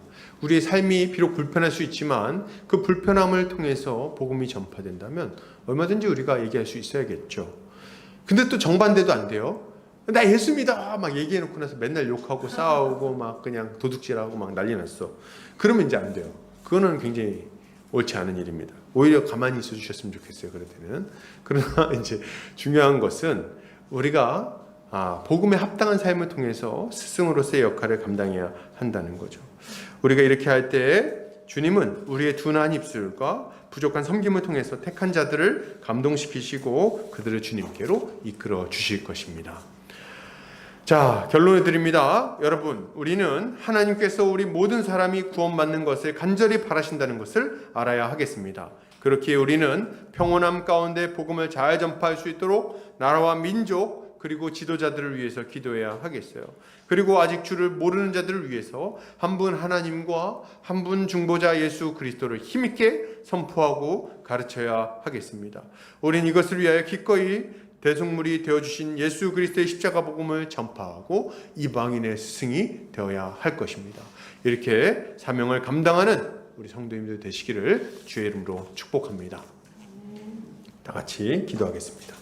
우리의 삶이 비록 불편할 수 있지만 그 불편함을 통해서 복음이 전파된다면 얼마든지 우리가 얘기할 수 있어야겠죠. 근데 또 정반대도 안 돼요. 나 예수 믿어 막 얘기해놓고 나서 맨날 욕하고 싸우고 막 그냥 도둑질하고 막 난리 났어. 그러면 이제 안 돼요. 그거는 굉장히 옳지 않은 일입니다. 오히려 가만히 있어 주셨으면 좋겠어요. 그럴 때는. 그러나 이제 중요한 것은 우리가 복음에 합당한 삶을 통해서 스승으로서의 역할을 감당해야 한다는 거죠. 우리가 이렇게 할 때 주님은 우리의 둔한 입술과 부족한 섬김을 통해서 택한 자들을 감동시키시고 그들을 주님께로 이끌어 주실 것입니다. 자, 결론을 드립니다. 여러분, 우리는 하나님께서 우리 모든 사람이 구원받는 것을 간절히 바라신다는 것을 알아야 하겠습니다. 그렇기에 우리는 평온함 가운데 복음을 잘 전파할 수 있도록 나라와 민족 그리고 지도자들을 위해서 기도해야 하겠어요. 그리고 아직 주를 모르는 자들을 위해서 한 분 하나님과 한 분 중보자 예수 그리스도를 힘있게 선포하고 가르쳐야 하겠습니다. 우린 이것을 위하여 기꺼이 대속물이 되어주신 예수 그리스도의 십자가 복음을 전파하고 이방인의 스승이 되어야 할 것입니다. 이렇게 사명을 감당하는 우리 성도님들 되시기를 주의 이름으로 축복합니다. 다 같이 기도하겠습니다.